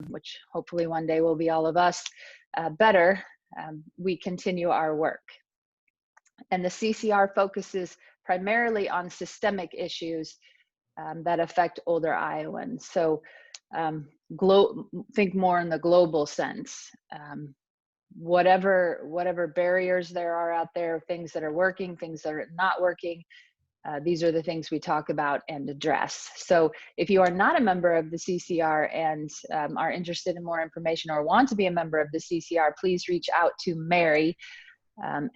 which hopefully one day will be all of us, better, we continue our work. And the CCR focuses primarily on systemic issues that affect older Iowans. So think more in the global sense. Whatever barriers there are out there, things that are working, things that are not working, these are the things we talk about and address. So if you are not a member of the CCR and are interested in more information or want to be a member of the CCR, please reach out to Mary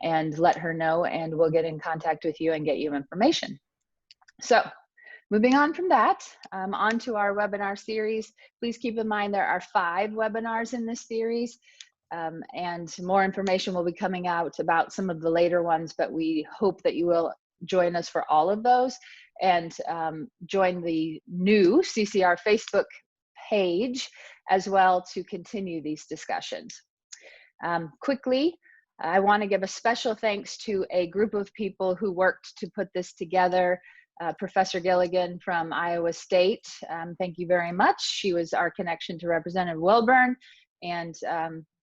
and let her know, and we'll get in contact with you and get you information. So moving on from that, on to our webinar series. Please keep in mind there are 5 webinars in this series, and more information will be coming out about some of the later ones, but we hope that you will join us for all of those, and join the new CCR Facebook page as well to continue these discussions. Quickly, I want to give a special thanks to a group of people who worked to put this together. Professor Gilligan from Iowa State, thank you very much. She was our connection to Representative Wilburn and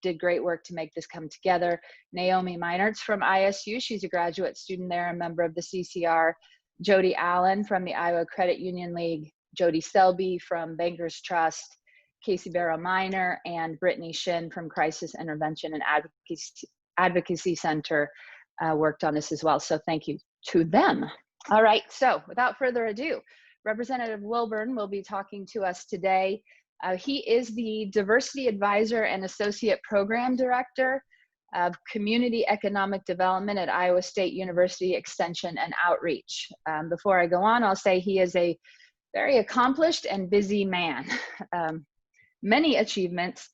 did great work to make this come together. Naomi Meinertz from ISU, she's a graduate student there, a member of the CCR. Jody Allen from the Iowa Credit Union League, Jody Selby from Bankers Trust, Casey Barrow Minor, and Brittany Shin from Crisis Intervention and Advocacy Center worked on this as well. So thank you to them. All right, so without further ado, Representative Wilburn will be talking to us today. He is the Diversity Advisor and Associate Program Director of Community Economic Development at Iowa State University Extension and Outreach. Before I go on, I'll say he is a very accomplished and busy man. Many achievements,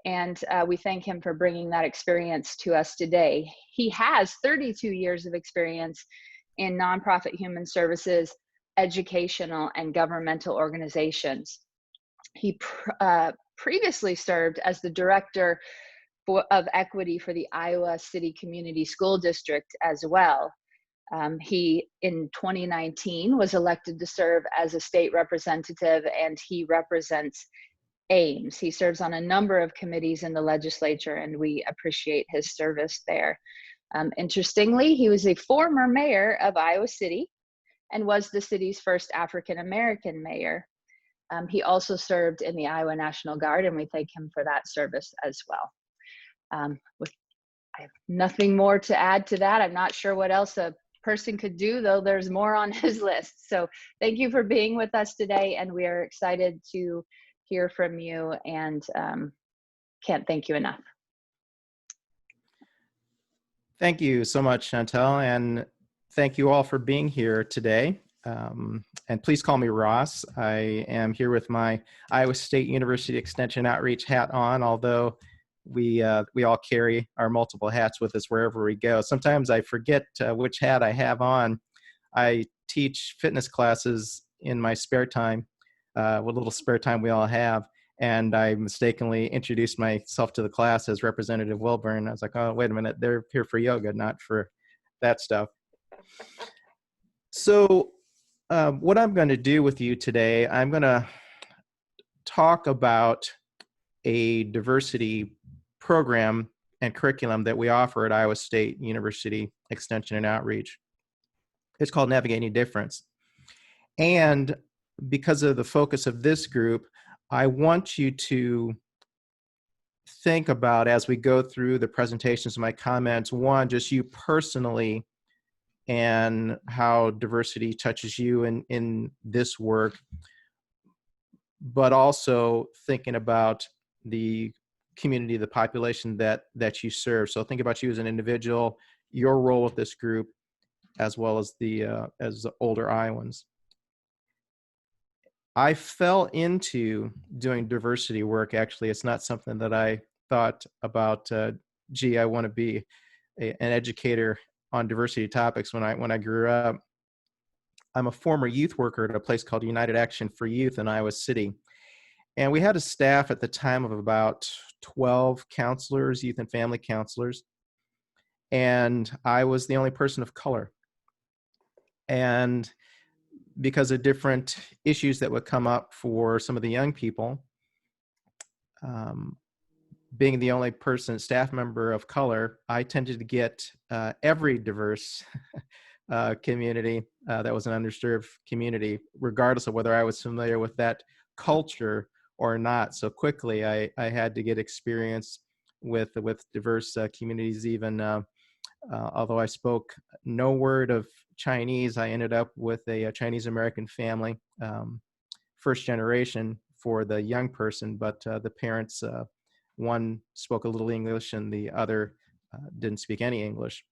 and we thank him for bringing that experience to us today. He has 32 years of experience in nonprofit human services, educational, and governmental organizations. He previously served as the Director of Equity for the Iowa City Community School District as well. He, in 2019, was elected to serve as a state representative, and he represents Ames. He serves on a number of committees in the legislature, and we appreciate his service there. Interestingly, he was a former mayor of Iowa City and was the city's first African-American mayor. He also served in the Iowa National Guard, and we thank him for that service as well. I have nothing more to add to that. I'm not sure what else a person could do, though there's more on his list. So thank you for being with us today, and we are excited to hear from you, and can't thank you enough. Thank you so much, Chantel, and thank you all for being here today. And please call me Ross. I am here with my Iowa State University Extension Outreach hat on, although we all carry our multiple hats with us wherever we go. Sometimes I forget which hat I have on. I teach fitness classes in my spare time, what little spare time we all have, and I mistakenly introduced myself to the class as Representative Wilburn. I was like, oh, wait a minute, they're here for yoga, not for that stuff. So what I'm going to do with you today, I'm going to talk about a diversity program and curriculum that we offer at Iowa State University Extension and Outreach. It's called Navigating Difference. And because of the focus of this group, I want you to think about, as we go through the presentations and my comments, one, just you personally and how diversity touches you in this work, but also thinking about the community, the population that you serve. So think about you as an individual, your role with this group, as well as the older Iowans. I fell into doing diversity work. Actually, it's not something that I thought about, gee, I want to be an educator on diversity topics when I grew up. I'm a former youth worker at a place called United Action for Youth in Iowa City. And we had a staff at the time of about 12 counselors, youth and family counselors. And I was the only person of color. And because of different issues that would come up for some of the young people, being the only staff member of color, I tended to get every diverse community that was an underserved community, regardless of whether I was familiar with that culture or not. So quickly, I had to get experience with diverse communities. Even although I spoke no word of Chinese, I ended up with a Chinese American family, first generation for the young person, but the parents, one spoke a little English and the other didn't speak any English.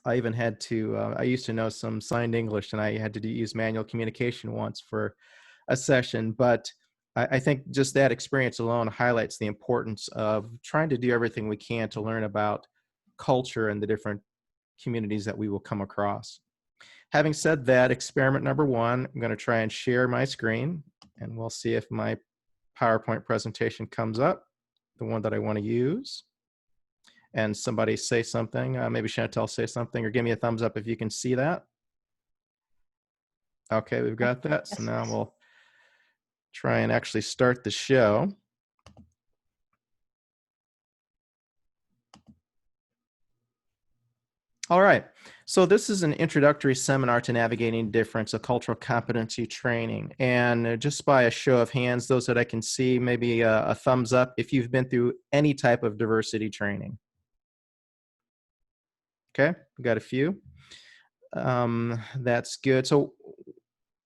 I even had to, I used to know some signed English, and I had to use manual communication once for a session. But I think just that experience alone highlights the importance of trying to do everything we can to learn about culture and the different communities that we will come across. Having said that, experiment number one, I'm going to try and share my screen, and we'll see if my PowerPoint presentation comes up, the one that I want to use. And somebody say something, maybe Chantel say something, or give me a thumbs up if you can see that. Okay, we've got that. So now we'll try and actually start the show. All right, so this is an introductory seminar to navigating difference, a cultural competency training. And just by a show of hands, those that I can see, maybe a thumbs up if you've been through any type of diversity training. Okay, we got a few. That's good. So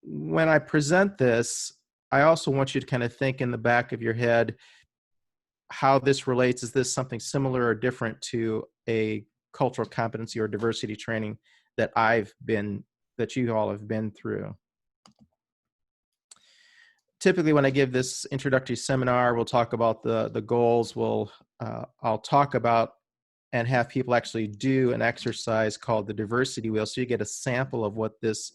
when I present this, I also want you to kind of think in the back of your head how this relates. Is this something similar or different to a cultural competency or diversity training that that you all have been through? Typically, when I give this introductory seminar, we'll talk about the goals. I'll talk about and have people actually do an exercise called the diversity wheel, so you get a sample of what this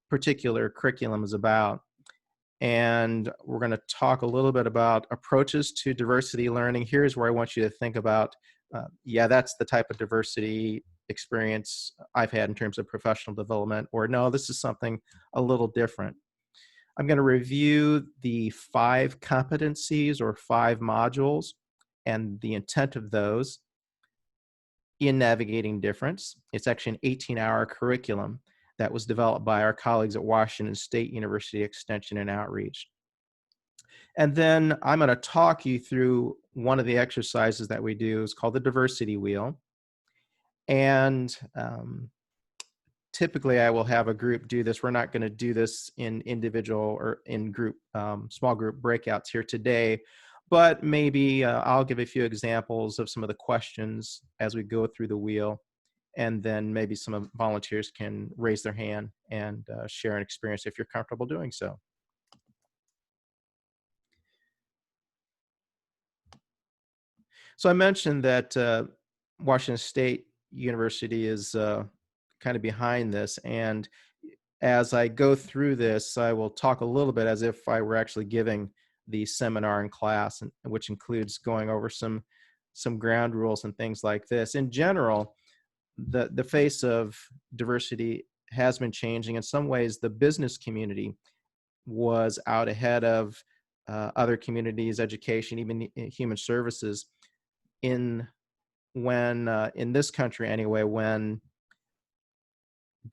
particular curriculum is about. And we're going to talk a little bit about approaches to diversity learning. Here's where I want you to think about, yeah, that's the type of diversity experience I've had in terms of professional development, or no, this is something a little different. I'm going to review the 5 competencies or 5 modules and the intent of those in navigating difference. It's actually an 18-hour curriculum that was developed by our colleagues at Washington State University Extension and Outreach. And then I'm going to talk you through one of the exercises that we do. It's called the diversity wheel. And typically I will have a group do this. We're not going to do this in individual or in group, small group breakouts here today, but maybe I'll give a few examples of some of the questions as we go through the wheel. And then maybe some volunteers can raise their hand and share an experience if you're comfortable doing so. So I mentioned that Washington State University is kind of behind this. And as I go through this, I will talk a little bit as if I were actually giving the seminar in class, which includes going over some ground rules and things like this. In general, the face of diversity has been changing. In some ways, the business community was out ahead of other communities, education, even human services, in this country anyway, when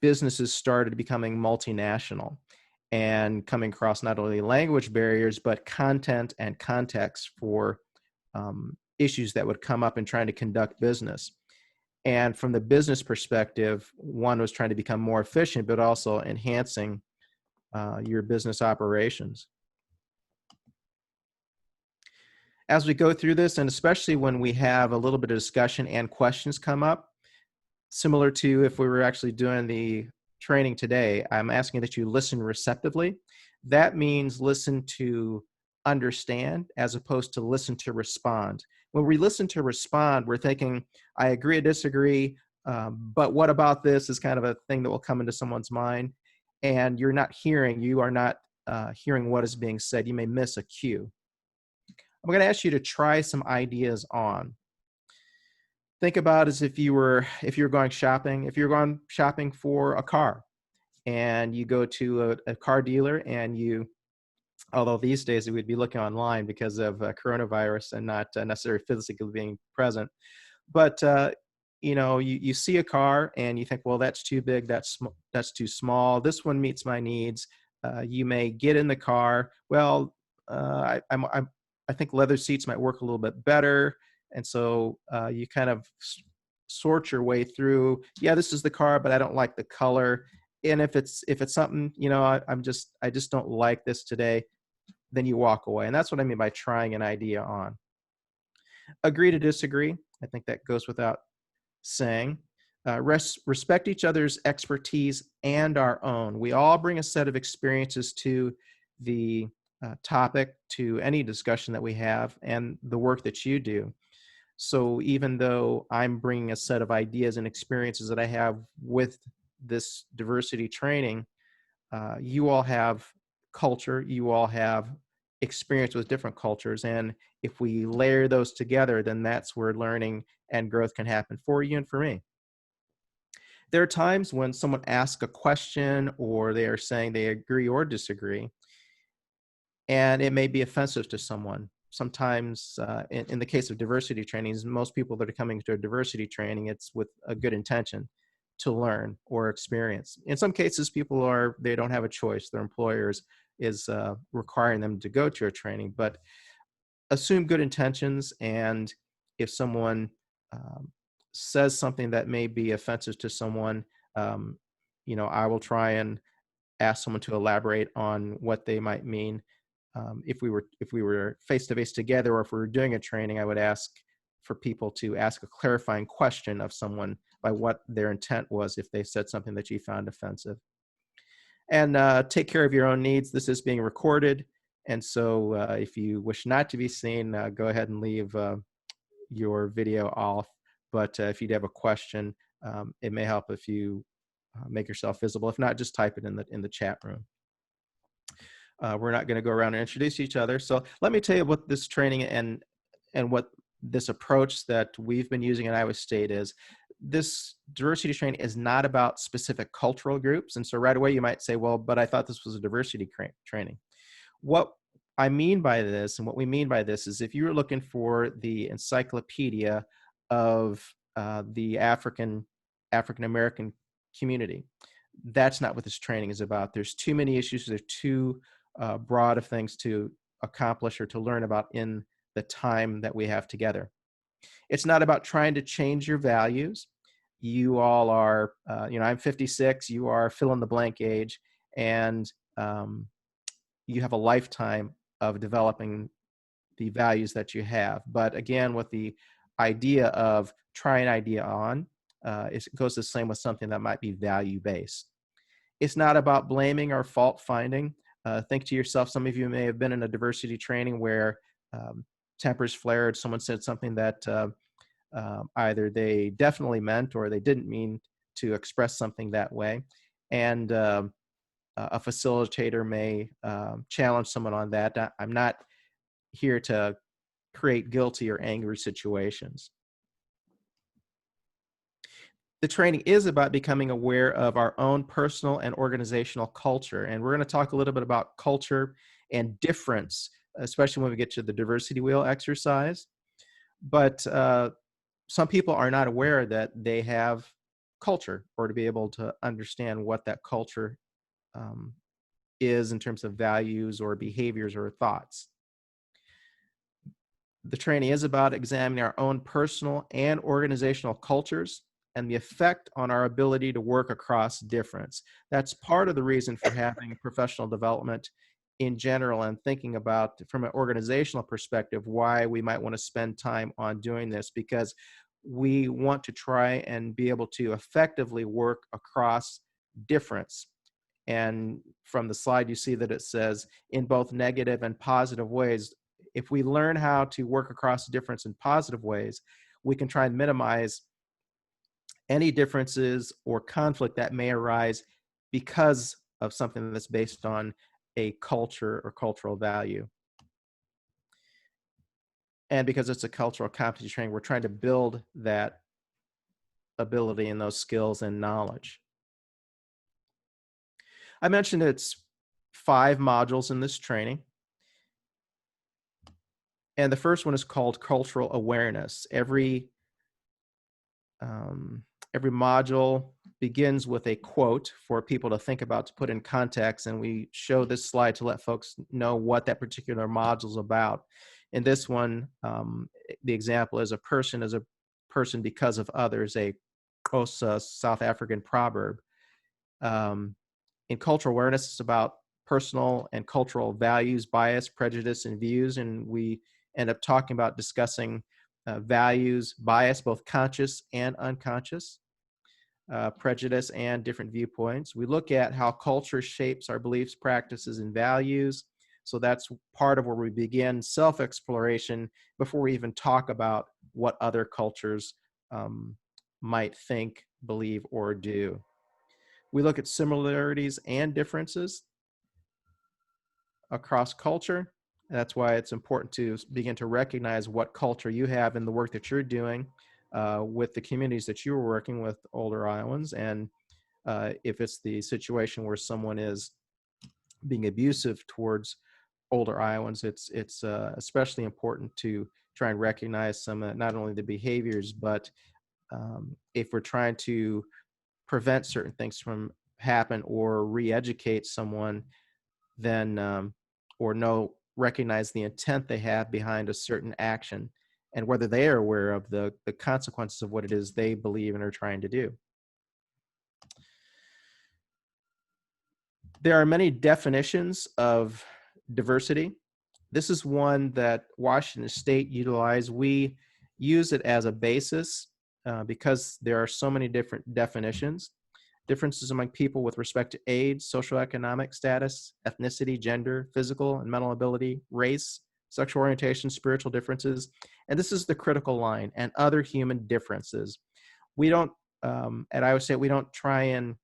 businesses started becoming multinational and coming across not only language barriers, but content and context for issues that would come up in trying to conduct business. And from the business perspective, one was trying to become more efficient, but also enhancing your business operations. As we go through this, and especially when we have a little bit of discussion and questions come up, similar to if we were actually doing the training today, I'm asking that you listen receptively. That means listen to understand as opposed to listen to respond. When we listen to respond, we're thinking, I agree or disagree, but what about this is kind of a thing that will come into someone's mind, and you are not hearing what is being said. You may miss a cue. I'm going to ask you to try some ideas on. Think about as if you're going shopping for a car, and you go to a car dealer and you Although these days we'd be looking online because of coronavirus and not necessarily physically being present. But you see a car and you think, well, that's too big, that's too small. This one meets my needs. You may get in the car. Well, I think leather seats might work a little bit better, and so you kind of sort your way through. Yeah, this is the car, but I don't like the color. And if it's something, I just don't like this today, then you walk away. And that's what I mean by trying an idea on. Agree to disagree. I think that goes without saying. Respect each other's expertise and our own. We all bring a set of experiences to the topic, to any discussion that we have, and the work that you do. So even though I'm bringing a set of ideas and experiences that I have with this diversity training, you all have culture, you all have experience with different cultures. And if we layer those together, then that's where learning and growth can happen for you and for me. There are times when someone asks a question or they are saying they agree or disagree, and it may be offensive to someone. Sometimes, in the case of diversity trainings, most people that are coming to a diversity training, it's with a good intention to learn or experience. In some cases, they don't have a choice. Their employers is requiring them to go to a training, but assume good intentions. And if someone says something that may be offensive to someone, I will try and ask someone to elaborate on what they might mean. If we were face to face together, or if we were doing a training, I would ask for people to ask a clarifying question of someone by what their intent was if they said something that you found offensive. And take care of your own needs. This is being recorded, and so if you wish not to be seen, go ahead and leave your video off. But if you do have a question, it may help if you make yourself visible. If not, just type it in the chat room. We're not going to go around and introduce each other. So let me tell you what this training and what this approach that we've been using at Iowa State is. This diversity training is not about specific cultural groups. And so right away you might say, well, but I thought this was a diversity training. What I mean by this, and what we mean by this, is if you're looking for the encyclopedia of the African American community, that's not what this training is about. There's too many issues. There's too broad of things to accomplish or to learn about in the time that we have together. It's not about trying to change your values. You all are, I'm 56, you are fill in the blank age, and you have a lifetime of developing the values that you have. But again, with the idea of try an idea on, it goes the same with something that might be value-based. It's not about blaming or fault finding. Think to yourself, some of you may have been in a diversity training where tempers flared, someone said something that either they definitely meant or they didn't mean to express something that way. And a facilitator may challenge someone on that. I'm not here to create guilty or angry situations. The training is about becoming aware of our own personal and organizational culture. And we're going to talk a little bit about culture and difference, especially when we get to the diversity wheel exercise. But some people are not aware that they have culture, or to be able to understand what that culture is in terms of values or behaviors or thoughts. The training is about examining our own personal and organizational cultures and the effect on our ability to work across difference. That's part of the reason for having professional development in general, and thinking about, from an organizational perspective, why we might want to spend time on doing this, because we want to try and be able to effectively work across difference. And from the slide, you see that it says in both negative and positive ways. If we learn how to work across difference in positive ways, we can try and minimize any differences or conflict that may arise because of something that's based on a culture or cultural value. And because it's a cultural competency training, we're trying to build that ability and those skills and knowledge. I mentioned it's 5 modules in this training. And the first one is called cultural awareness. Every module begins with a quote for people to think about, to put in context, and we show this slide to let folks know what that particular module is about. In this one, the example is a person because of others, a Xhosa South African proverb. In cultural awareness, it's about personal and cultural values, bias, prejudice, and views, and we end up discussing values, bias, both conscious and unconscious, prejudice, and different viewpoints. We look at how culture shapes our beliefs, practices, and values. So that's part of where we begin self-exploration before we even talk about what other cultures might think, believe, or do. We look at similarities and differences across culture. That's why it's important to begin to recognize what culture you have in the work that you're doing with the communities that you're working with, older Iowans. And if it's the situation where someone is being abusive towards older Iowans, it's especially important to try and recognize some, not only the behaviors, but if we're trying to prevent certain things from happen or re-educate someone, then recognize the intent they have behind a certain action and whether they are aware of the consequences of what it is they believe and are trying to do. There are many definitions of diversity. This is one that Washington State utilized. We use it as a basis because there are so many different definitions. Differences among people with respect to age, socioeconomic status, ethnicity, gender, physical and mental ability, race, sexual orientation, spiritual differences. And this is the critical line, and other human differences. We don't, at Iowa State, we don't try and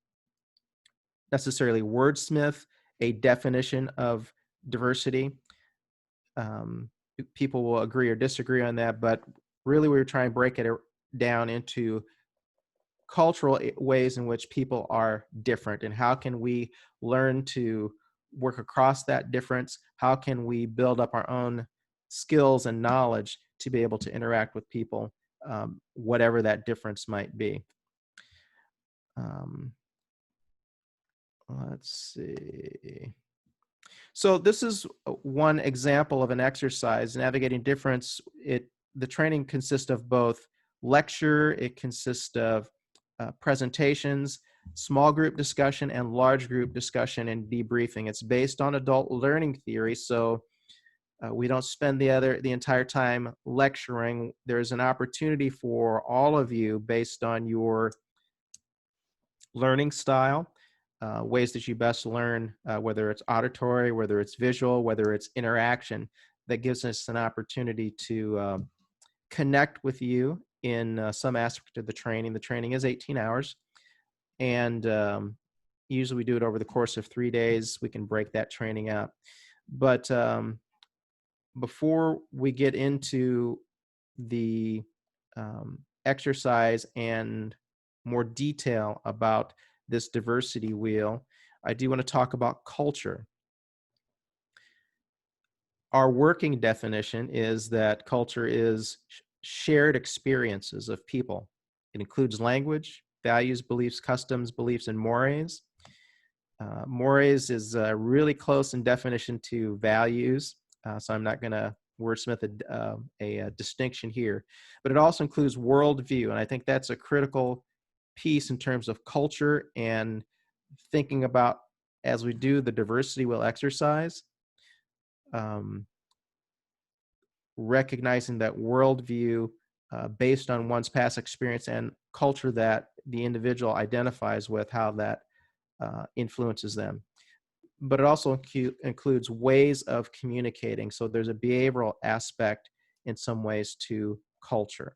necessarily wordsmith a definition of diversity. People will agree or disagree on that, but really we're trying to break it down into cultural ways in which people are different, and how can we learn to work across that difference? How can we build up our own skills and knowledge to be able to interact with people, whatever that difference might be? Let's see. So this is one example of an exercise, navigating difference. The training consists of both lecture, it consists of presentations, small group discussion, and large group discussion and debriefing. It's based on adult learning theory, so we don't spend the entire time lecturing. There's an opportunity for all of you, based on your learning style, ways that you best learn, whether it's auditory, whether it's visual, whether it's interaction, that gives us an opportunity to connect with you in some aspect of the training. The training is 18 hours, and usually we do it over the course of 3 days. We can break that training up. But before we get into the exercise and more detail about this diversity wheel, I do want to talk about culture. Our working definition is that culture is shared experiences of people. It includes language, values, beliefs, customs, beliefs, and mores. Mores is really close in definition to values, so I'm not going to wordsmith a distinction here. But it also includes worldview, and I think that's a critical piece in terms of culture and thinking about, as we do the diversity wheel exercise, recognizing that worldview based on one's past experience and culture that the individual identifies with, how that influences them. But it also includes ways of communicating. So there's a behavioral aspect in some ways to culture.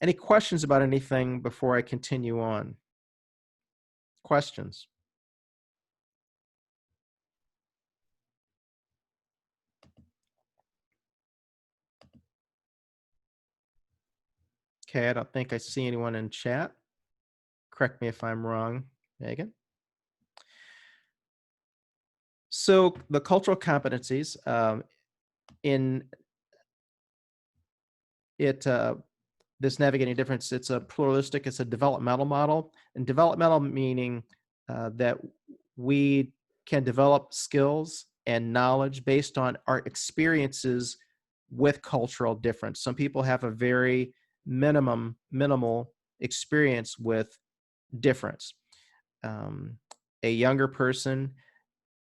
Any questions about anything before I continue on? Questions? Okay, I don't think I see anyone in chat. Correct me if I'm wrong, Megan. So the cultural competencies, in it, this navigating difference, it's a pluralistic, it's a developmental model. And developmental meaning that we can develop skills and knowledge based on our experiences with cultural difference. Some people have a very minimal experience with difference. A younger person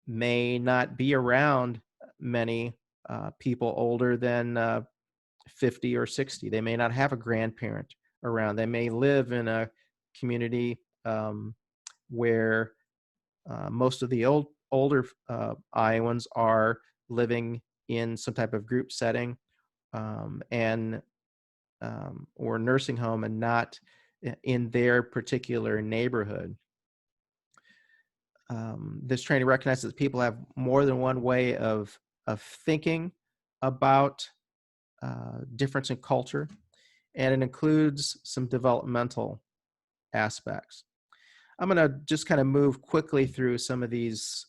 may not be around many people older than 50 or 60. They may not have a grandparent around. They may live in a community where most of the older Iowans are living in some type of group setting and or nursing home, and not in their particular neighborhood. This training recognizes that people have more than one way of thinking about difference in culture, and it includes some developmental aspects. I'm going to just kind of move quickly through some of these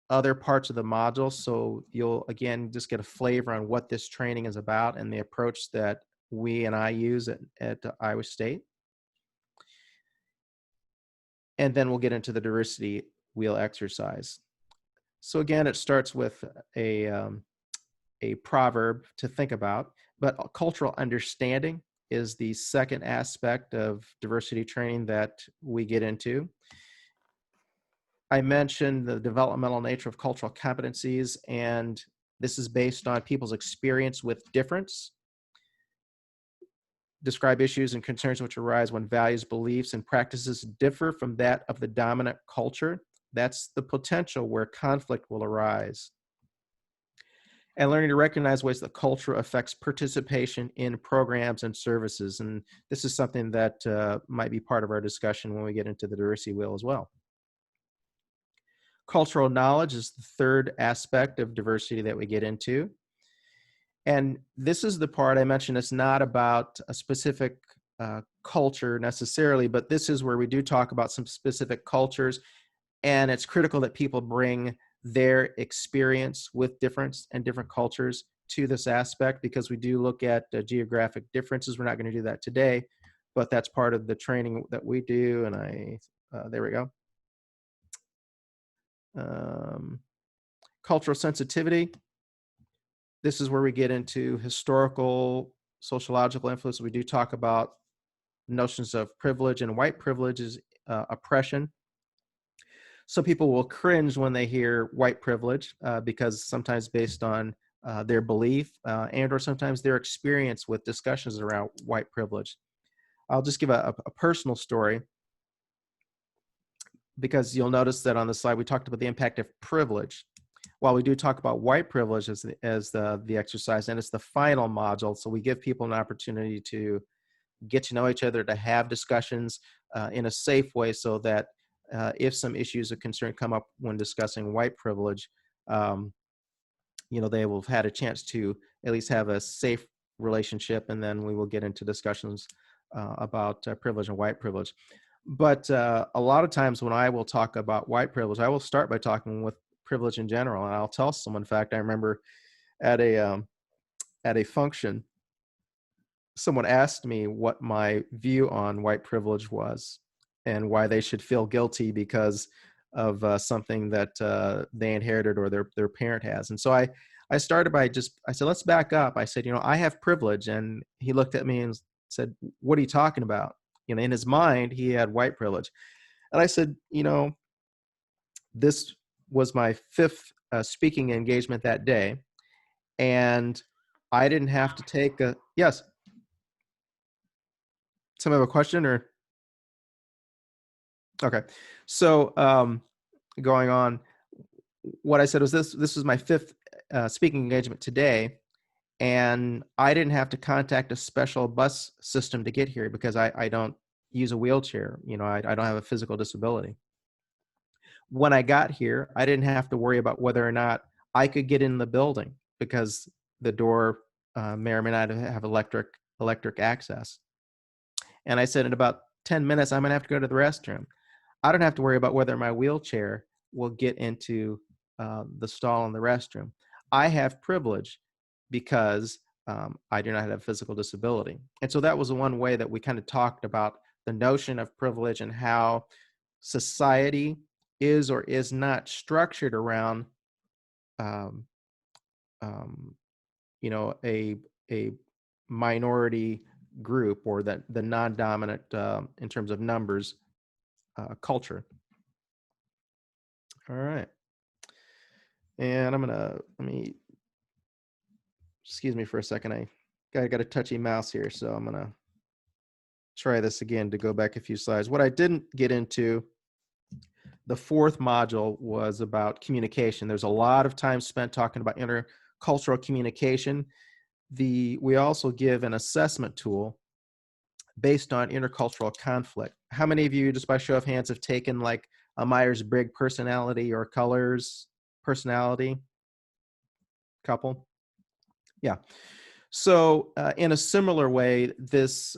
other parts of the module, so you'll again just get a flavor on what this training is about and the approach that we and I use at Iowa State. And then we'll get into the diversity wheel exercise. So again, it starts with a proverb to think about, but cultural understanding is the second aspect of diversity training that we get into. I mentioned the developmental nature of cultural competencies, and this is based on people's experience with difference. Describe issues and concerns which arise when values, beliefs, and practices differ from that of the dominant culture. That's the potential where conflict will arise. And learning to recognize ways that culture affects participation in programs and services. And this is something that might be part of our discussion when we get into the diversity wheel as well. Cultural knowledge is the third aspect of diversity that we get into. And this is the part I mentioned, it's not about a specific culture necessarily, but this is where we do talk about some specific cultures, and it's critical that people bring their experience with difference and different cultures to this aspect, because we do look at geographic differences. We're not going to do that today, but that's part of the training that we do, and there we go. Cultural sensitivity. This is where we get into historical, sociological influence. We do talk about notions of privilege, and white privilege is oppression. Some people will cringe when they hear white privilege because sometimes based on their belief and or sometimes their experience with discussions around white privilege. I'll just give a personal story, because you'll notice that on the slide we talked about the impact of privilege. While we do talk about white privilege as the exercise, and it's the final module, so we give people an opportunity to get to know each other, to have discussions in a safe way, so that if some issues of concern come up when discussing white privilege, they will have had a chance to at least have a safe relationship, and then we will get into discussions about privilege and white privilege. But a lot of times when I will talk about white privilege, I will start by talking with privilege in general, and I'll tell someone. In fact, I remember at a function, someone asked me what my view on white privilege was and why they should feel guilty because of something that they inherited or their parent has. And so I started by I said, let's back up. I said, I have privilege. And he looked at me and said, what are you talking about? In his mind, he had white privilege. And I said, this was my fifth speaking engagement that day. And I didn't have to take yes. Some have a question or? Okay. So going on, what I said was this was my fifth speaking engagement today, and I didn't have to contact a special bus system to get here because I don't use a wheelchair. I don't have a physical disability. When I got here, I didn't have to worry about whether or not I could get in the building because the door may or may not have electric access. And I said, in about 10 minutes, I'm going to have to go to the restroom. I don't have to worry about whether my wheelchair will get into the stall in the restroom. I have privilege because I do not have a physical disability. And so that was one way that we kind of talked about the notion of privilege and how society is or is not structured around, um, um, a minority group, or the non-dominant, in terms of numbers, culture. All right. And excuse me for a second. I got a touchy mouse here, so I'm gonna try this again to go back a few slides. What I didn't get into, the fourth module, was about communication. There's a lot of time spent talking about intercultural communication. We also give an assessment tool based on intercultural conflict. How many of you, just by show of hands, have taken like a Myers-Briggs personality or colors personality? Couple? Yeah. So in a similar way, this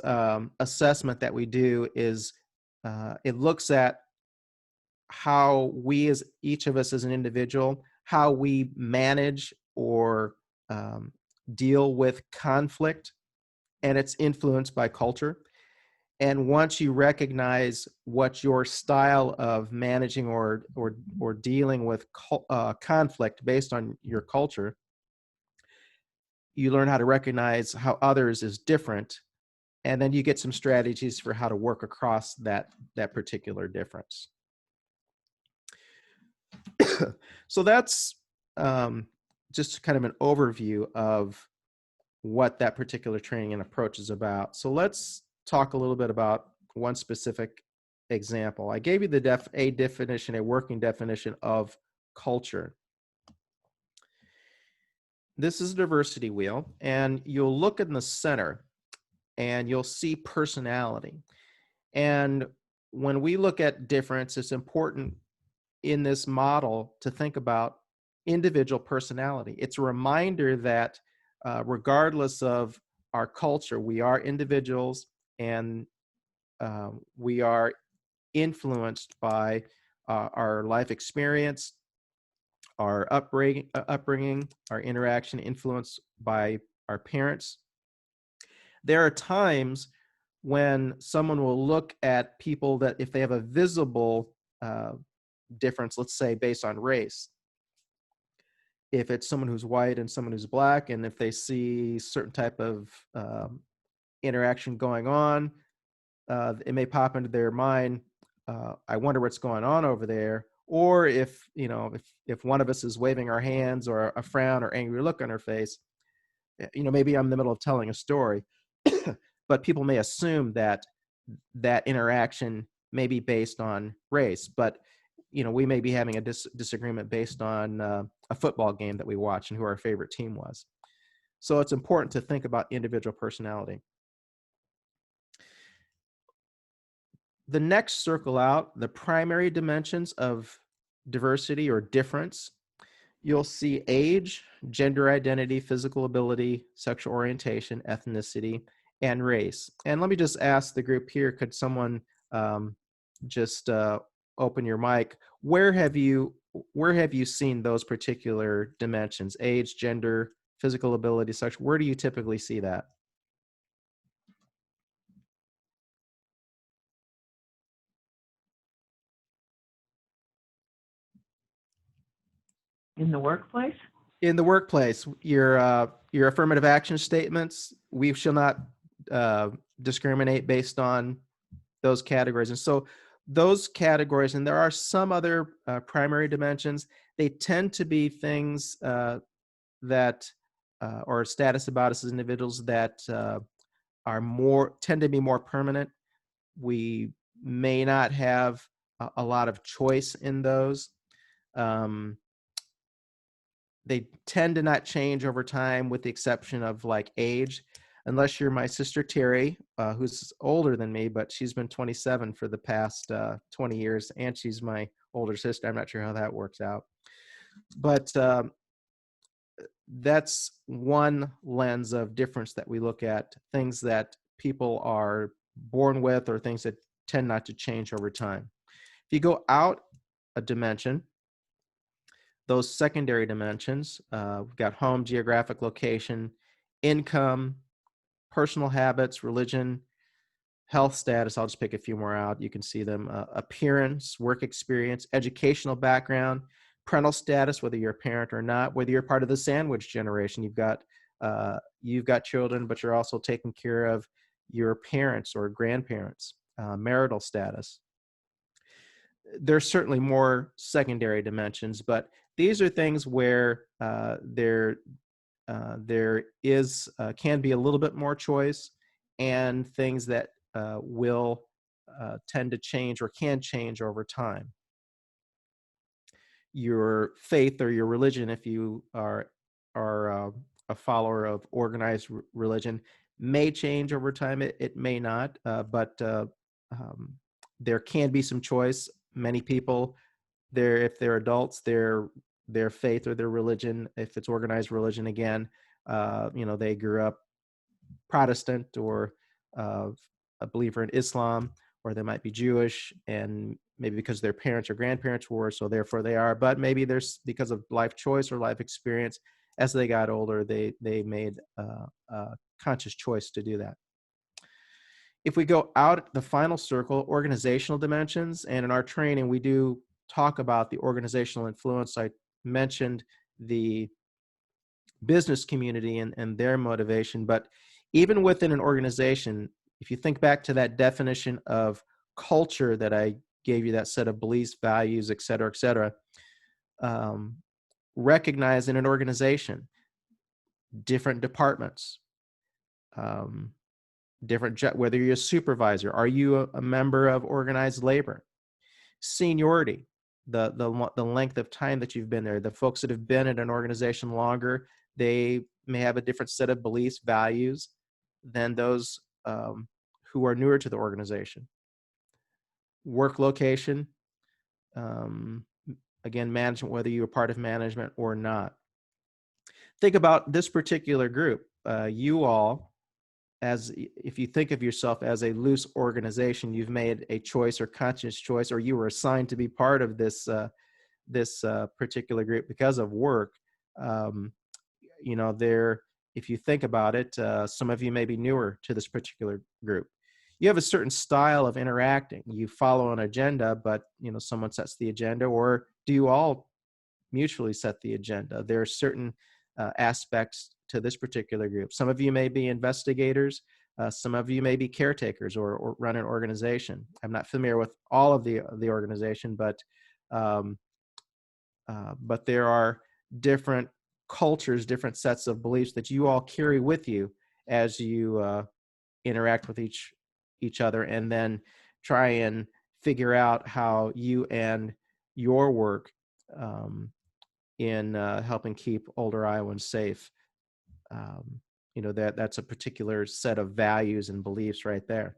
assessment that we do is, it looks at how we, as each of us as an individual, how we manage or deal with conflict and its influence by culture. And once you recognize what your style of managing or dealing with conflict based on your culture, you learn how to recognize how others is different, and then you get some strategies for how to work across that particular difference. So that's just kind of an overview of what that particular training and approach is about. So let's talk a little bit about one specific example. I gave you a working definition of culture. This is a diversity wheel, and you'll look in the center and you'll see personality. And when we look at difference, it's important in this model to think about individual personality. It's a reminder that regardless of our culture, we are individuals, and we are influenced by our life experience, our upbringing, our interaction, influenced by our parents. There are times when someone will look at people that, if they have a visible difference, let's say based on race, if it's someone who's white and someone who's black, and if they see certain type of interaction going on, it may pop into their mind, I wonder what's going on over there. Or if one of us is waving our hands, or a frown or angry look on our face, maybe I'm in the middle of telling a story, but people may assume that interaction may be based on race. But we may be having a disagreement based on a football game that we watched and who our favorite team was. So it's important to think about individual personality. The next circle out, the primary dimensions of diversity or difference. You'll see age, gender identity, physical ability, sexual orientation, ethnicity, and race. And let me just ask the group here, could someone just open your mic? Where have you seen those particular dimensions? Age, gender, physical ability, sexual. Where do you typically see that? In the workplace? In the workplace, your affirmative action statements, we shall not discriminate based on those categories. And so those categories, and there are some other primary dimensions, they tend to be things that or status about us as individuals that tend to be more permanent. We may not have a lot of choice in those. They tend to not change over time, with the exception of like age, unless you're my sister Terry, who's older than me, but she's been 27 for the past 20 years, and she's my older sister. I'm not sure how that works out. But that's one lens of difference that we look at, things that people are born with or things that tend not to change over time. If you go out a dimension, those secondary dimensions. We've got home, geographic location, income, personal habits, religion, health status. I'll just pick a few more out. You can see them. Appearance, work experience, educational background, parental status, whether you're a parent or not, whether you're part of the sandwich generation. You've got children, but you're also taking care of your parents or grandparents. Marital status. There's certainly more secondary dimensions, but these are things where there can be a little bit more choice, and things that will tend to change or can change over time. Your faith or your religion, if you are a follower of organized religion, may change over time. It may not, but there can be some choice. Many people, if they're adults, their faith or their religion, if it's organized religion again, they grew up Protestant or a believer in Islam, or they might be Jewish, and maybe because their parents or grandparents were, so therefore they are. But maybe there's, because of life choice or life experience, as they got older, they made a conscious choice to do that. If we go out the final circle, organizational dimensions, and in our training, we do talk about the organizational influence. I mentioned the business community and their motivation, but even within an organization, if you think back to that definition of culture that I gave you, that set of beliefs, values, et cetera, recognize in an organization, different departments, whether you're a supervisor, are you a member of organized labor, seniority, the length of time that you've been there. The folks that have been at an organization longer, they may have a different set of beliefs, values than those who are newer to the organization. Work location, again, management, whether you're part of management or not. Think about this particular group. You all, if you think of yourself as a loose organization, you've made a choice or conscious choice, or you were assigned to be part of this particular group because of work. If you think about it, some of you may be newer to this particular group. You have a certain style of interacting. You follow an agenda, but someone sets the agenda, or do you all mutually set the agenda? There are certain aspects to this particular group. Some of you may be investigators. Some of you may be caretakers or run an organization. I'm not familiar with all of the organization, but there are different cultures, different sets of beliefs that you all carry with you as you interact with each other, and then try and figure out how you and your work in helping keep older Iowans safe. That's a particular set of values and beliefs right there.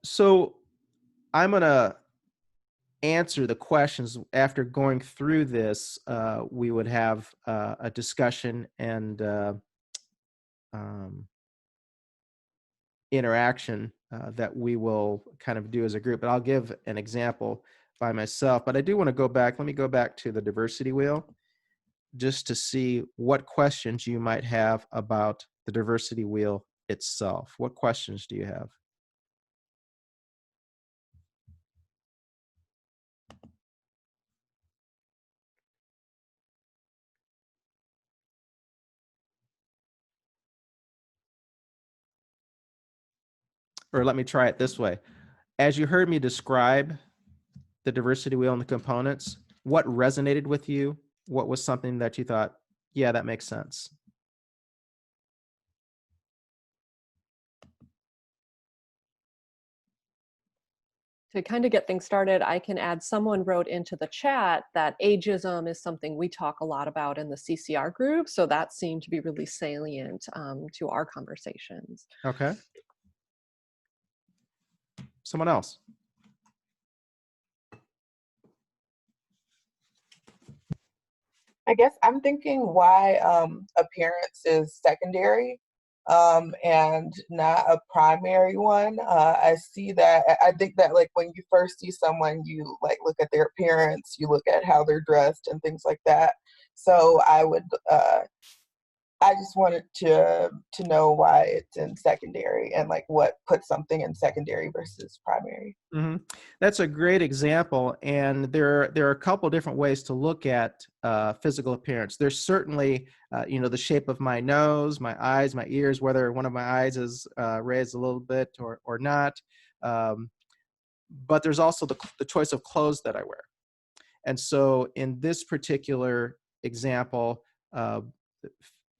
So I'm going to answer the questions. After going through this, we would have a discussion and interaction that we will kind of do as a group. But I'll give an example by myself. But I do want to go back. Let me go back to the diversity wheel just to see what questions you might have about the diversity wheel itself. What questions do you have? Or let me try it this way. As you heard me describe the diversity wheel and the components, what resonated with you? What was something that you thought, yeah, that makes sense? To kind of get things started, I can add, someone wrote into the chat that ageism is something we talk a lot about in the CCR group. So that seemed to be really salient to our conversations. Okay. Someone else? I guess I'm thinking why appearance is secondary. and not a primary one. I see that. I think that like when you first see someone, you like look at their appearance, you look at how they're dressed and things like that. So I just wanted to know why it's in secondary and like what puts something in secondary versus primary. Mm-hmm. That's a great example, and there are a couple different ways to look at physical appearance. There's certainly, the shape of my nose, my eyes, my ears, whether one of my eyes is raised a little bit or not. But there's also the choice of clothes that I wear. And so, in this particular example,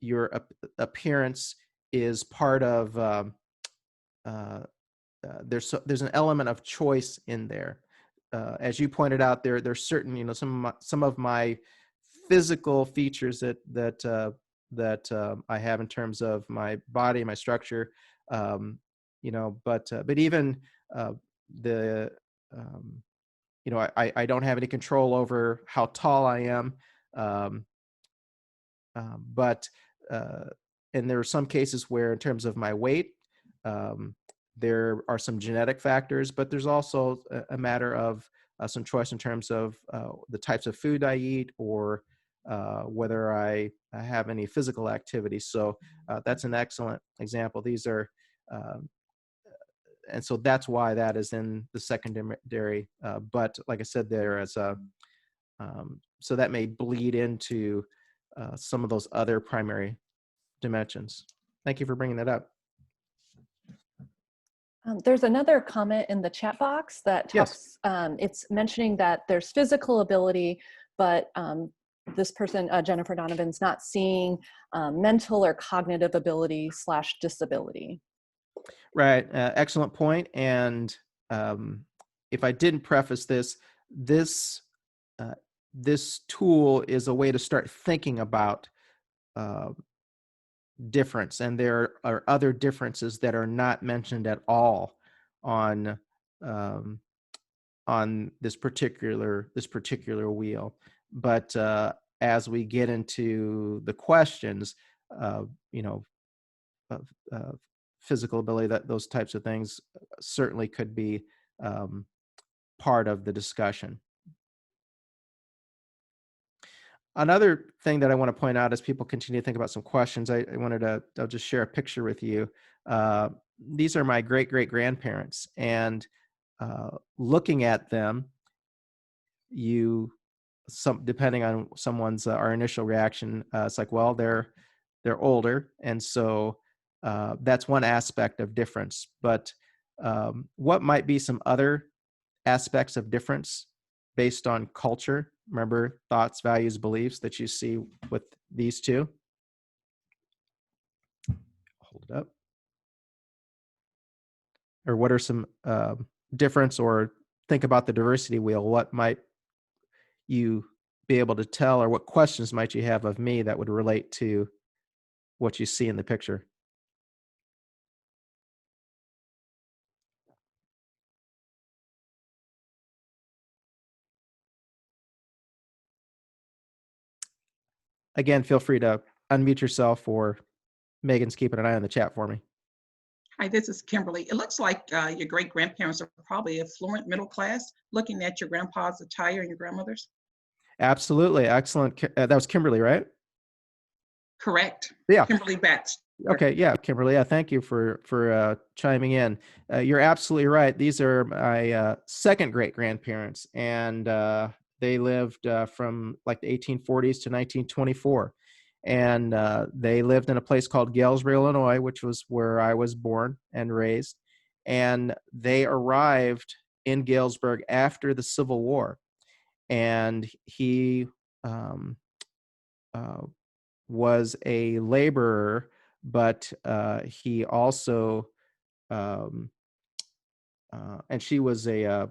your appearance is part of. There's an element of choice in there. As you pointed out, there's certain, some of my physical features that I have in terms of my body, my structure, but even the I don't have any control over how tall I am, um, but and there are some cases where, in terms of my weight, um, there are some genetic factors, but there's also a matter of some choice in terms of the types of food I eat, or whether I have any physical activity. So that's an excellent example. These are, and so that's why that is in the secondary. But like I said, there as a, so that may bleed into some of those other primary dimensions. Thank you for bringing that up. There's another comment in the chat box that talks, yes. It's mentioning that there's physical ability, but this person, Jennifer Donovan's not seeing mental or cognitive ability / disability. Right. Excellent point. And if I didn't preface this tool is a way to start thinking about difference, and there are other differences that are not mentioned at all on this particular wheel. But as we get into the questions, physical ability, that those types of things certainly could be part of the discussion. Another thing that I want to point out as people continue to think about some questions, I'll just share a picture with you. These are my great-great-grandparents, and looking at them, depending on someone's our initial reaction, it's like, well, they're older, and so that's one aspect of difference. But what might be some other aspects of difference based on culture? Remember, thoughts, values, beliefs that you see with these two. Hold it up. Or what are some difference, or think about the diversity wheel. What might you be able to tell, or what questions might you have of me that would relate to what you see in the picture? Again, feel free to unmute yourself, or Megan's keeping an eye on the chat for me. Hi, this is Kimberly. It looks like your great-grandparents are probably affluent middle class, looking at your grandpa's attire and your grandmother's. Absolutely. Excellent. That was Kimberly, right? Correct. Yeah. Kimberly Batts. Okay. Yeah, Kimberly. Yeah, thank you for chiming in. You're absolutely right. These are my second great-grandparents, and they lived from like the 1840s to 1924. And they lived in a place called Galesburg, Illinois, which was where I was born and raised. And they arrived in Galesburg after the Civil War. And he was a laborer, but he also, and she was a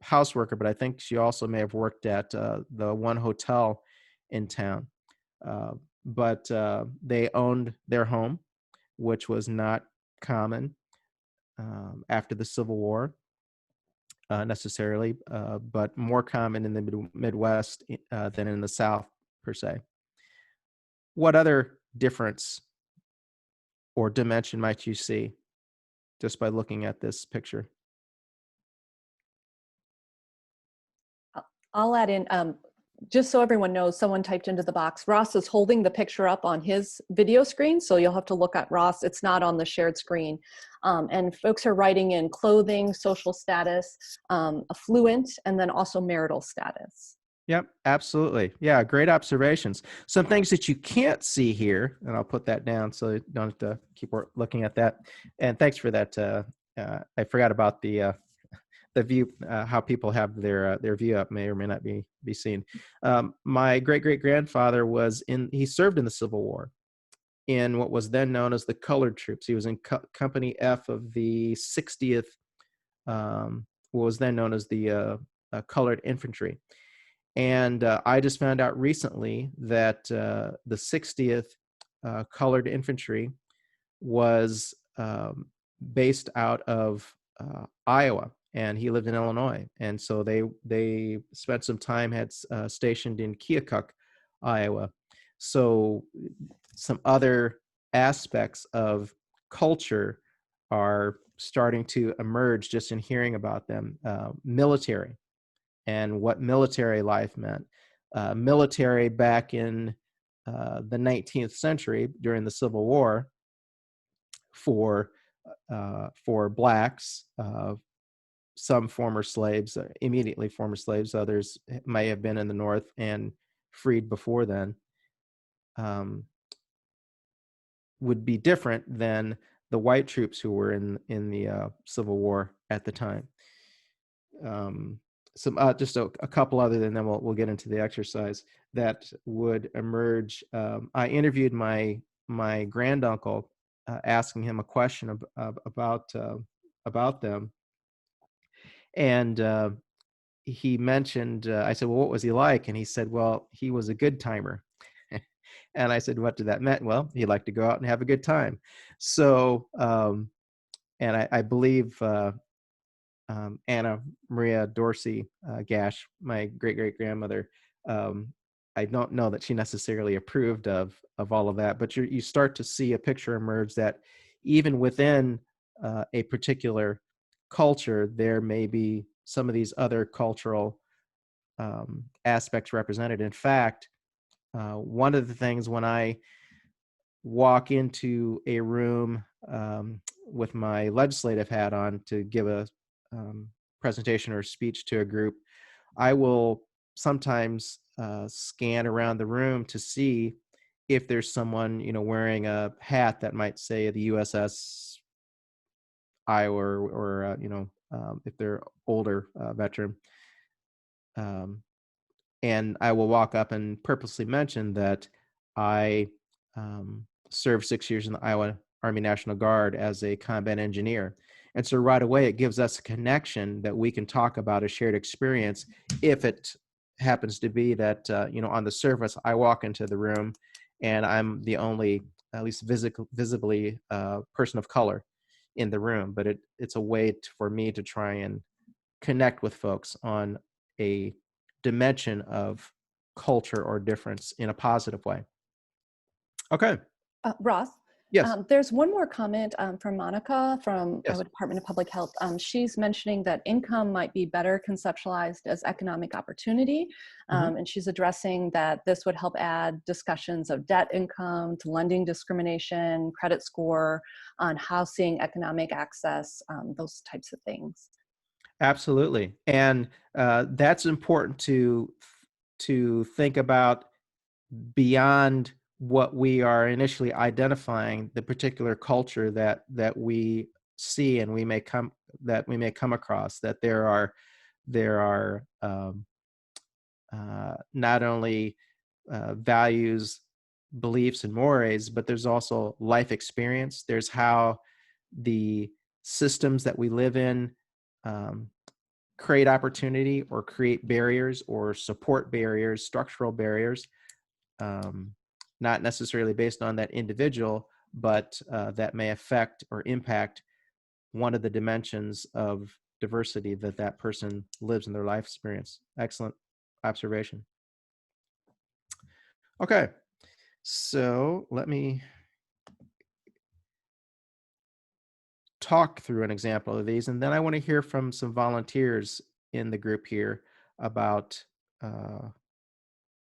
houseworker, but I think she also may have worked at the one hotel in town. But they owned their home, which was not common after the Civil War necessarily, but more common in the Midwest than in the South per se. What other difference or dimension might you see just by looking at this picture? I'll add in, just so everyone knows, someone typed into the box, Ross is holding the picture up on his video screen, so you'll have to look at Ross. It's not on the shared screen. And folks are writing in clothing, social status, affluent, and then also marital status. Yep, absolutely. Yeah, great observations. Some things that you can't see here, and I'll put that down so you don't have to keep looking at that. And thanks for that. I forgot about the view, how people have their view up may or may not be seen. My great-great-grandfather he served in the Civil War in what was then known as the Colored Troops. He was in Company F of the 60th, what was then known as the Colored Infantry. And I just found out recently that the 60th Colored Infantry was based out of Iowa, and he lived in Illinois. And so they spent some time stationed in Keokuk, Iowa. So some other aspects of culture are starting to emerge just in hearing about them. Military and what military life meant. Military back in the 19th century during the Civil War for blacks, some former slaves, immediately former slaves, others may have been in the North and freed before then, would be different than the white troops who were in the Civil War at the time. Some just a couple other, and then we'll get into the exercise that would emerge. I interviewed my granduncle, asking him a question about them, and he mentioned. I said, "Well, what was he like?" And he said, "Well, he was a good timer." And I said, "What did that mean?" "Well, he liked to go out and have a good time." So, and I believe. Anna Maria Dorsey Gash, my great-great-grandmother, I don't know that she necessarily approved of all of that, but you start to see a picture emerge that even within a particular culture, there may be some of these other cultural aspects represented. In fact, one of the things when I walk into a room with my legislative hat on to give a presentation or speech to a group, I will sometimes scan around the room to see if there's someone, wearing a hat that might say the USS Iowa, or if they're older veteran. And I will walk up and purposely mention that I served 6 years in the Iowa Army National Guard as a combat engineer. And so right away, it gives us a connection that we can talk about a shared experience if it happens to be that, on the surface, I walk into the room and I'm the only, at least visibly, person of color in the room. But it's a way for me to try and connect with folks on a dimension of culture or difference in a positive way. Okay. Ross? Yes. There's one more comment from Monica from Yes. the Department of Public Health. She's mentioning that income might be better conceptualized as economic opportunity. And she's addressing that this would help add discussions of debt income to lending discrimination, credit score, on housing, economic access, those types of things. Absolutely. And that's important to think about beyond what we are initially identifying, the particular culture that we see and we may come across, that there are not only values, beliefs, and mores, but there's also life experience. There's how the systems that we live in create opportunity or create barriers or support barriers, structural barriers, not necessarily based on that individual, but that may affect or impact one of the dimensions of diversity that person lives in their life experience. Excellent observation. Okay, so let me talk through an example of these, and then I want to hear from some volunteers in the group here about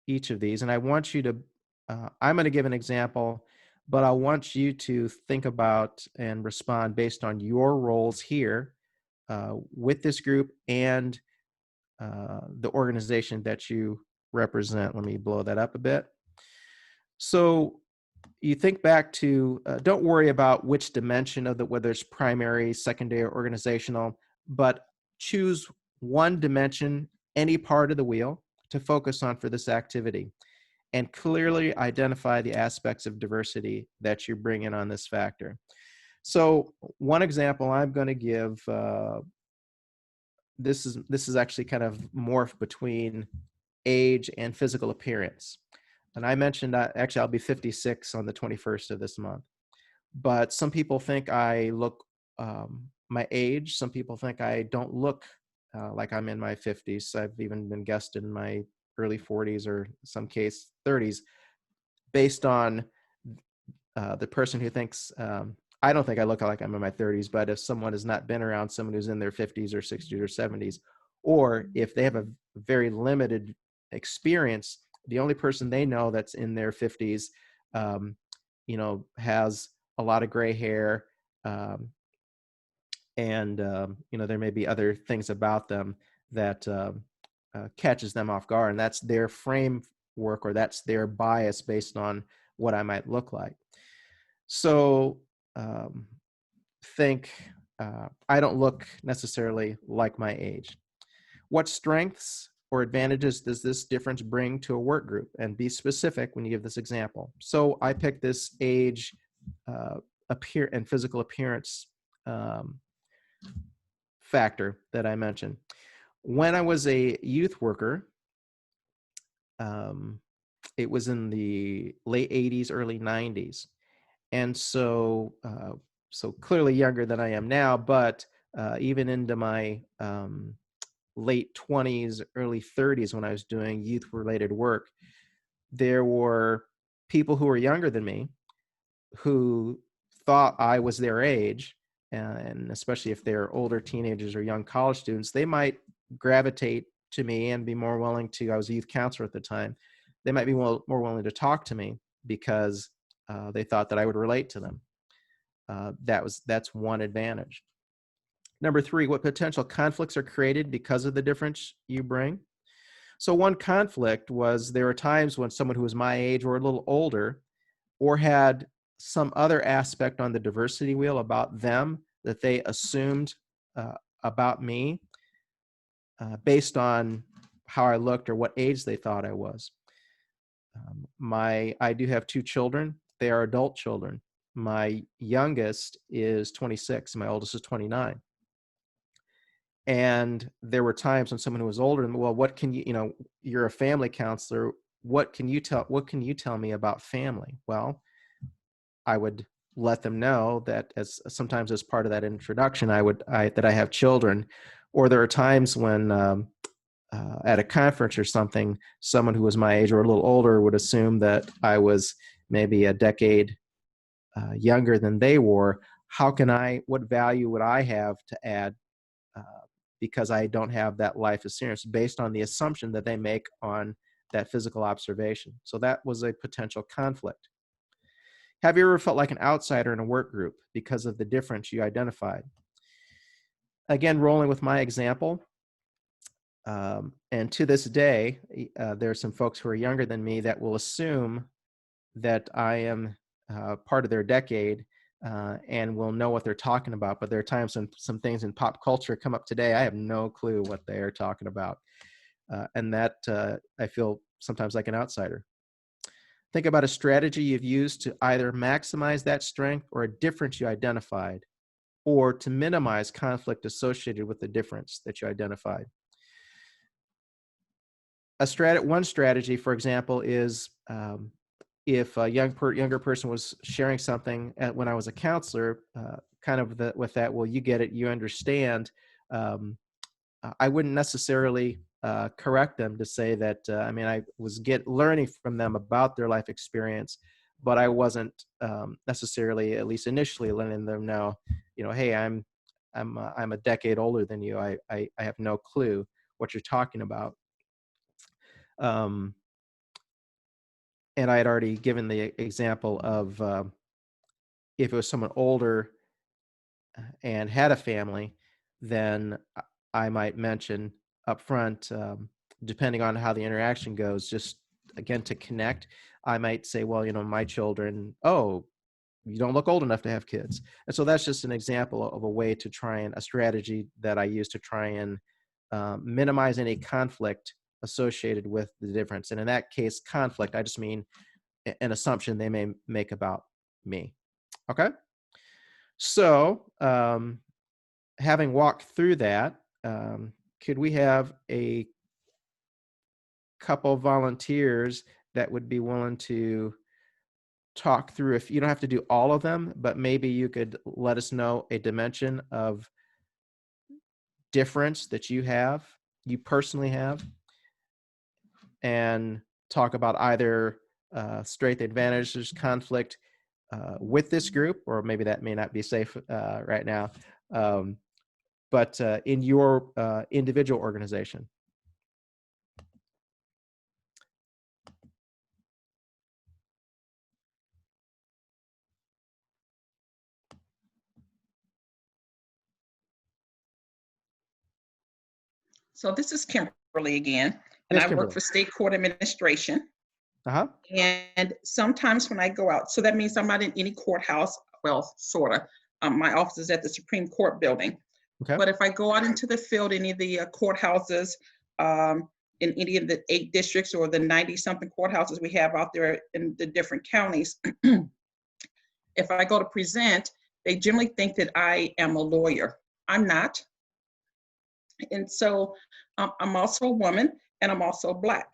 each of these. And I want you to, I'm going to give an example, but I want you to think about and respond based on your roles here with this group and the organization that you represent. Let me blow that up a bit. So you think back to, don't worry about which dimension of whether it's primary, secondary, or organizational, but choose one dimension, any part of the wheel to focus on for this activity, and clearly identify the aspects of diversity that you bring in on this factor. So one example I'm going to give, this is actually kind of morphed between age and physical appearance. And I mentioned actually I'll be 56 on the 21st of this month. But some people think I look my age. Some people think I don't look like I'm in my 50s. I've even been guessed in my early 40s or in some case 30s based on the person who thinks, I don't think I look like I'm in my 30s, but if someone has not been around someone who's in their 50s or 60s or 70s, or if they have a very limited experience, the only person they know that's in their 50s, has a lot of gray hair, and there may be other things about them that catches them off guard, and that's their framework or that's their bias based on what I might look like. So think I don't look necessarily like my age. What strengths or advantages does this difference bring to a work group? And be specific when you give this example. So I picked this age, and physical appearance factor that I mentioned. When I was a youth worker, it was in the late 80s, early 90s. And so clearly younger than I am now, but even into my late 20s, early 30s, when I was doing youth-related work, there were people who were younger than me who thought I was their age, and especially if they're older teenagers or young college students, they might gravitate to me and be more willing to, I was a youth counselor at the time, they might be more willing to talk to me because they thought that I would relate to them. That's one advantage. Number 3, what potential conflicts are created because of the difference you bring? So one conflict was there were times when someone who was my age or a little older or had some other aspect on the diversity wheel about them that they assumed about me based on how I looked or what age they thought I was. I do have 2 children. They are adult children. My youngest is 26. My oldest is 29. And there were times when someone who was older, well, what can you're a family counselor. What can you tell me about family? Well, I would let them know that sometimes as part of that introduction, that I have children, or there are times when at a conference or something, someone who was my age or a little older would assume that I was maybe a decade younger than they were. What value would I have to add because I don't have that life experience based on the assumption that they make on that physical observation? So that was a potential conflict. Have you ever felt like an outsider in a work group because of the difference you identified? Again, rolling with my example, and to this day, there are some folks who are younger than me that will assume that I am part of their decade and will know what they're talking about. But there are times when some things in pop culture come up today, I have no clue what they are talking about. And that I feel sometimes like an outsider. Think about a strategy you've used to either maximize that strength or a difference you identified, or to minimize conflict associated with the difference that you identified. One strategy, for example, is if a younger person was sharing something when I was a counselor, with that, well, you get it, you understand. I wouldn't necessarily correct them to say that, I was learning from them about their life experience, but I wasn't necessarily, at least initially, letting them know, hey, I'm a decade older than you. I have no clue what you're talking about. And I had already given the example of if it was someone older and had a family, then I might mention up front, depending on how the interaction goes, just again to connect, I might say, well, my children, oh, you don't look old enough to have kids. And so that's just an example of a way to try and a strategy that I use to try and minimize any conflict associated with the difference. And in that case, conflict, I just mean an assumption they may make about me. Okay. So having walked through that, could we have a couple volunteers that would be willing to talk through, if you don't have to do all of them, but maybe you could let us know a dimension of difference that you personally have, and talk about either strength, advantages, conflict with this group, or maybe that may not be safe right now, but in your individual organization. So this is Kimberly again, and Yes, I work Kimberly. for state court administration. Uh-huh. And sometimes when I go out, so that means I'm not in any courthouse, well, sort of. My office is at the Supreme Court building. Okay. But if I go out into the field, any of the courthouses, in any of the 8 districts or the 90-something courthouses we have out there in the different counties, if I go to present, they generally think that I am a lawyer. I'm not. And so I'm also a woman, and I'm also Black.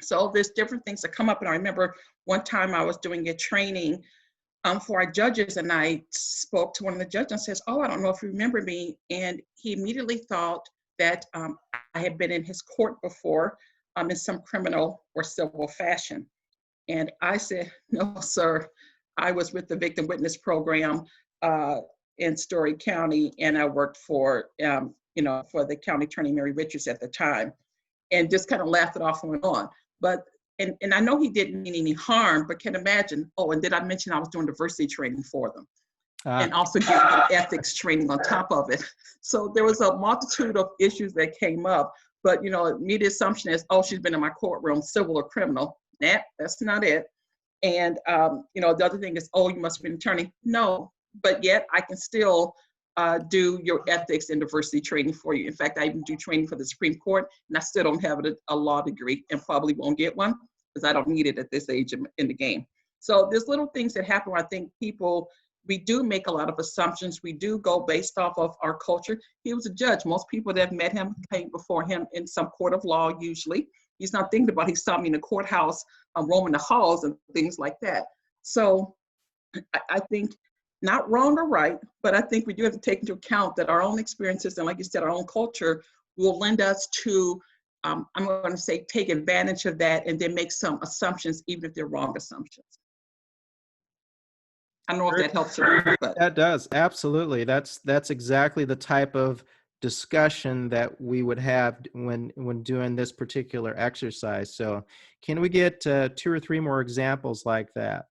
So there's different things that come up. And I remember one time I was doing a training for our judges, and I spoke to one of the judges and says, oh, I don't know if you remember me. And he immediately thought that I had been in his court before in some criminal or civil fashion. And I said, no, sir, I was with the Victim Witness Program in Story County, and I worked for, for the county attorney, Mary Richards, at the time, and just kind of laughed it off and went on. But, and I know he didn't mean any harm, but can imagine, oh, and did I mention I was doing diversity training for them? And also giving them ethics training on top of it. So there was a multitude of issues that came up, but, immediate assumption is, oh, she's been in my courtroom, civil or criminal. Nah, that's not it. And, the other thing is, oh, you must be an attorney. No, but yet I can still do your ethics and diversity training for you. In fact, I even do training for the Supreme Court, and I still don't have a law degree, and probably won't get one because I don't need it at this age in the game. So there's little things that happen where I think we do make a lot of assumptions. We do go based off of our culture. He was a judge. Most people that have met him came before him in some court of law, usually. He's not thinking about, he saw me in the courthouse, roaming the halls and things like that. So I think, not wrong or right, but I think we do have to take into account that our own experiences and, like you said, our own culture will lend us to, I'm going to say, take advantage of that and then make some assumptions, even if they're wrong assumptions. I don't know if that helps or not, but That does, absolutely. That's exactly the type of discussion that we would have when doing this particular exercise. So can we get 2 or 3 more examples like that?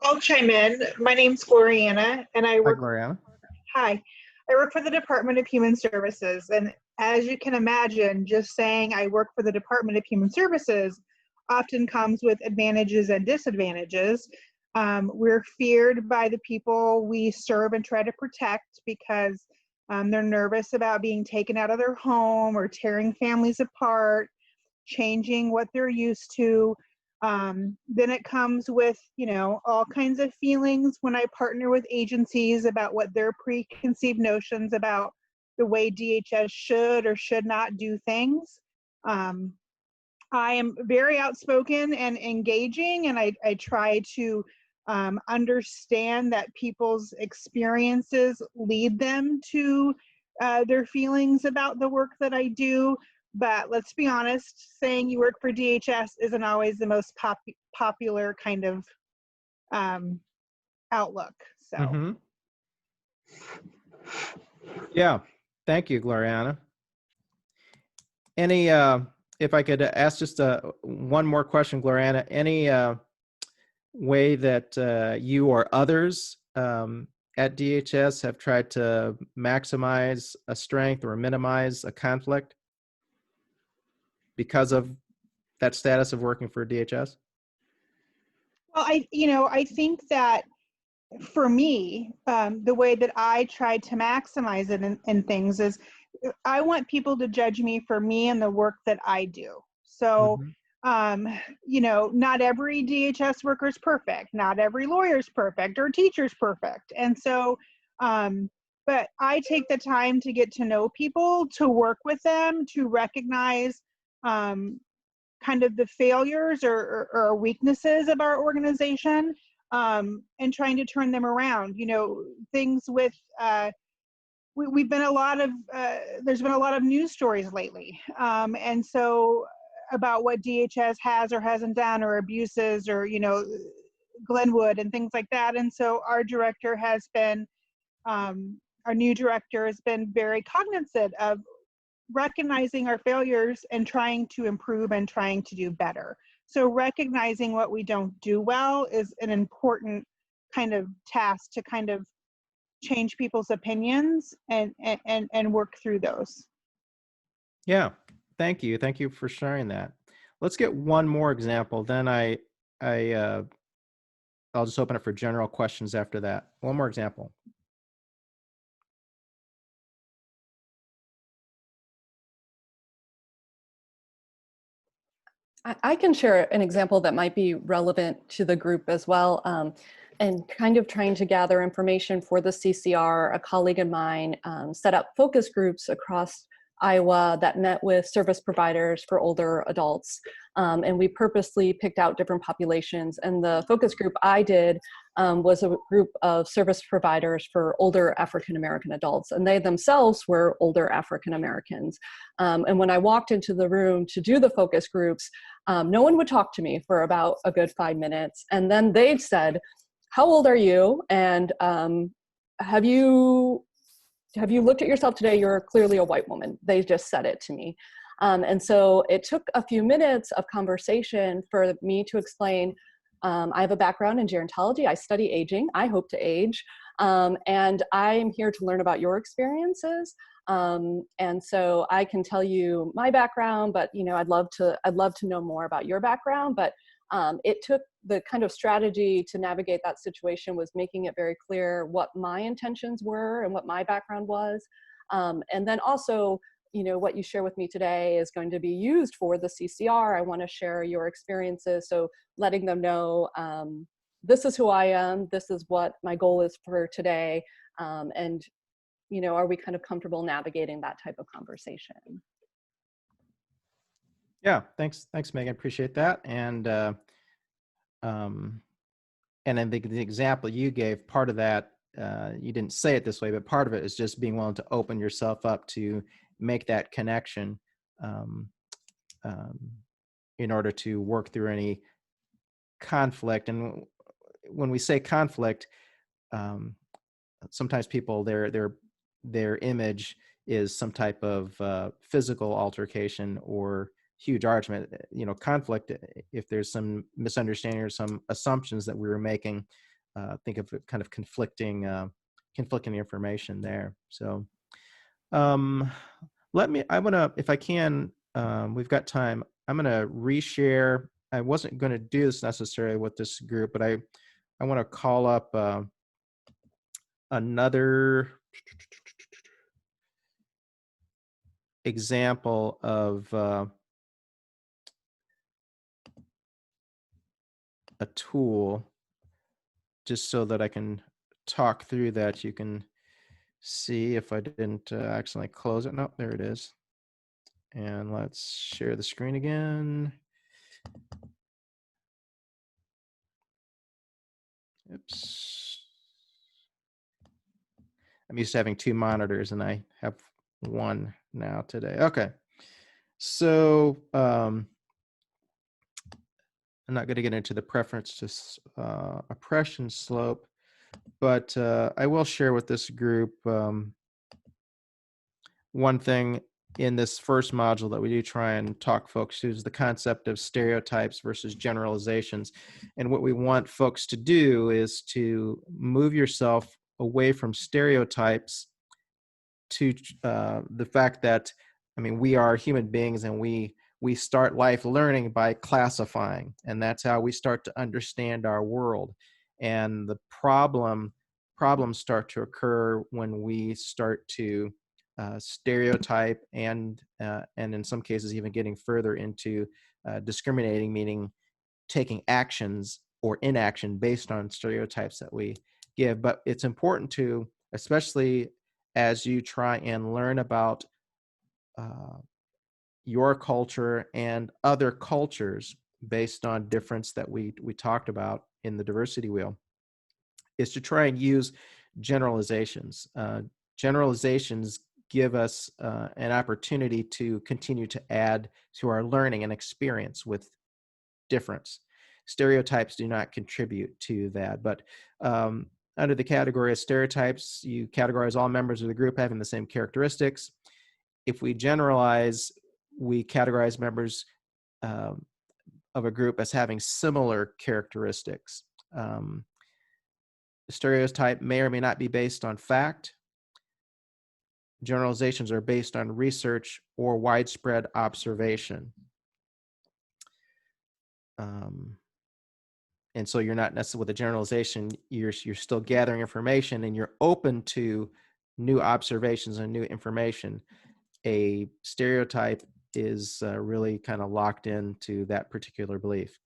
I'll chime in. My name's Gloriana, and I Hi, work. Gloriana. Hi, I work for the Department of Human Services, and as you can imagine, just saying I work for the Department of Human Services often comes with advantages and disadvantages. We're feared by the people we serve and try to protect because they're nervous about being taken out of their home or tearing families apart, changing what they're used to. Then it comes with, you know, all kinds of feelings when I partner with agencies about what their preconceived notions about the way DHS should or should not do things. I am very outspoken and engaging, and I try to understand that people's experiences lead them to their feelings about the work that I do. But let's be honest, saying you work for DHS isn't always the most popular kind of outlook. So. Mm-hmm. Yeah, thank you, Gloriana. Any, if I could ask just one more question, Gloriana, any way that you or others at DHS have tried to maximize a strength or minimize a conflict because of that status of working for DHS? Well, I think that for me, the way that I try to maximize it in things is I want people to judge me for me and the work that I do. So, you know, not every DHS worker is perfect. Not every lawyer is perfect or teacher is perfect. And so, but I take the time to get to know people, to work with them, to recognize kind of the failures or weaknesses of our organization, and trying to turn them around. You know, things with we've been there's been a lot of news stories lately, and so about what DHS has or hasn't done, or abuses, or, you know, Glenwood and things like that. And so our director has been, our new director has been very cognizant of recognizing our failures and trying to improve and trying to do better. So recognizing what we don't do well is an important kind of task to kind of change people's opinions and work through those. Yeah, thank you. Thank you for sharing that. Let's get one more example. Then I'll just open it for general questions after that. One more example. I can share an example that might be relevant to the group as well. And kind of trying to gather information for the CCR, a colleague of mine set up focus groups across Iowa that met with service providers for older adults. And we purposely picked out different populations. And the focus group I did was a group of service providers for older African-American adults. And they themselves were older African-Americans. And when I walked into the room to do the focus groups, no one would talk to me for about a good 5 minutes. And then they said, "How old are you? And have you looked at yourself today? You're clearly a white woman." They just said it to me. And so it took a few minutes of conversation for me to explain, I have a background in gerontology. I study aging. I hope to age. And I'm here to learn about your experiences. And so I can tell you my background, but, you know, I'd love to know more about your background. But it took the kind of strategy to navigate that situation was making it very clear what my intentions were and what my background was. And then also, you know, what you share with me today is going to be used for the CCR. I want to share your experiences. So letting them know, this is who I am, this is what my goal is for today. And, you know, are we kind of comfortable navigating that type of conversation? Yeah, thanks, Megan. Appreciate that. And I think the example you gave, part of that, you didn't say it this way, but part of it is just being willing to open yourself up to make that connection in order to work through any conflict. And when we say conflict, sometimes people, their image is some type of physical altercation or huge argument. You know, conflict, if there's some misunderstanding or some assumptions that we were making, think of kind of conflicting information there. So I'm gonna, if I can, we've got time, I'm gonna reshare. I wasn't gonna do this necessarily with this group, but I want to call up another example of a tool just so that I can talk through that. You can see if I didn't accidentally close it. No, there it is. And let's share the screen again. Oops. I'm used to having two monitors and I have one now today. Okay. So I'm not going to get into the preference to oppression slope, but I will share with this group one thing in this first module that we do try and talk folks through is the concept of stereotypes versus generalizations. And what we want folks to do is to move yourself away from stereotypes to the fact that, I mean, we are human beings and we start life learning by classifying, and that's how we start to understand our world. And the problems start to occur when we start to stereotype and in some cases even getting further into discriminating, meaning taking actions or inaction based on stereotypes that we give. But it's important to, especially as you try and learn about your culture and other cultures based on difference that we talked about in the diversity wheel, is to try and use generalizations. Generalizations give us an opportunity to continue to add to our learning and experience with difference. Stereotypes do not contribute to that, but under the category of stereotypes, you categorize all members of the group having the same characteristics. If we generalize, we categorize members of a group as having similar characteristics. The stereotype may or may not be based on fact. Generalizations are based on research or widespread observation. And so you're not necessarily with a generalization, you're still gathering information and you're open to new observations and new information. A stereotype is really kind of locked into that particular belief.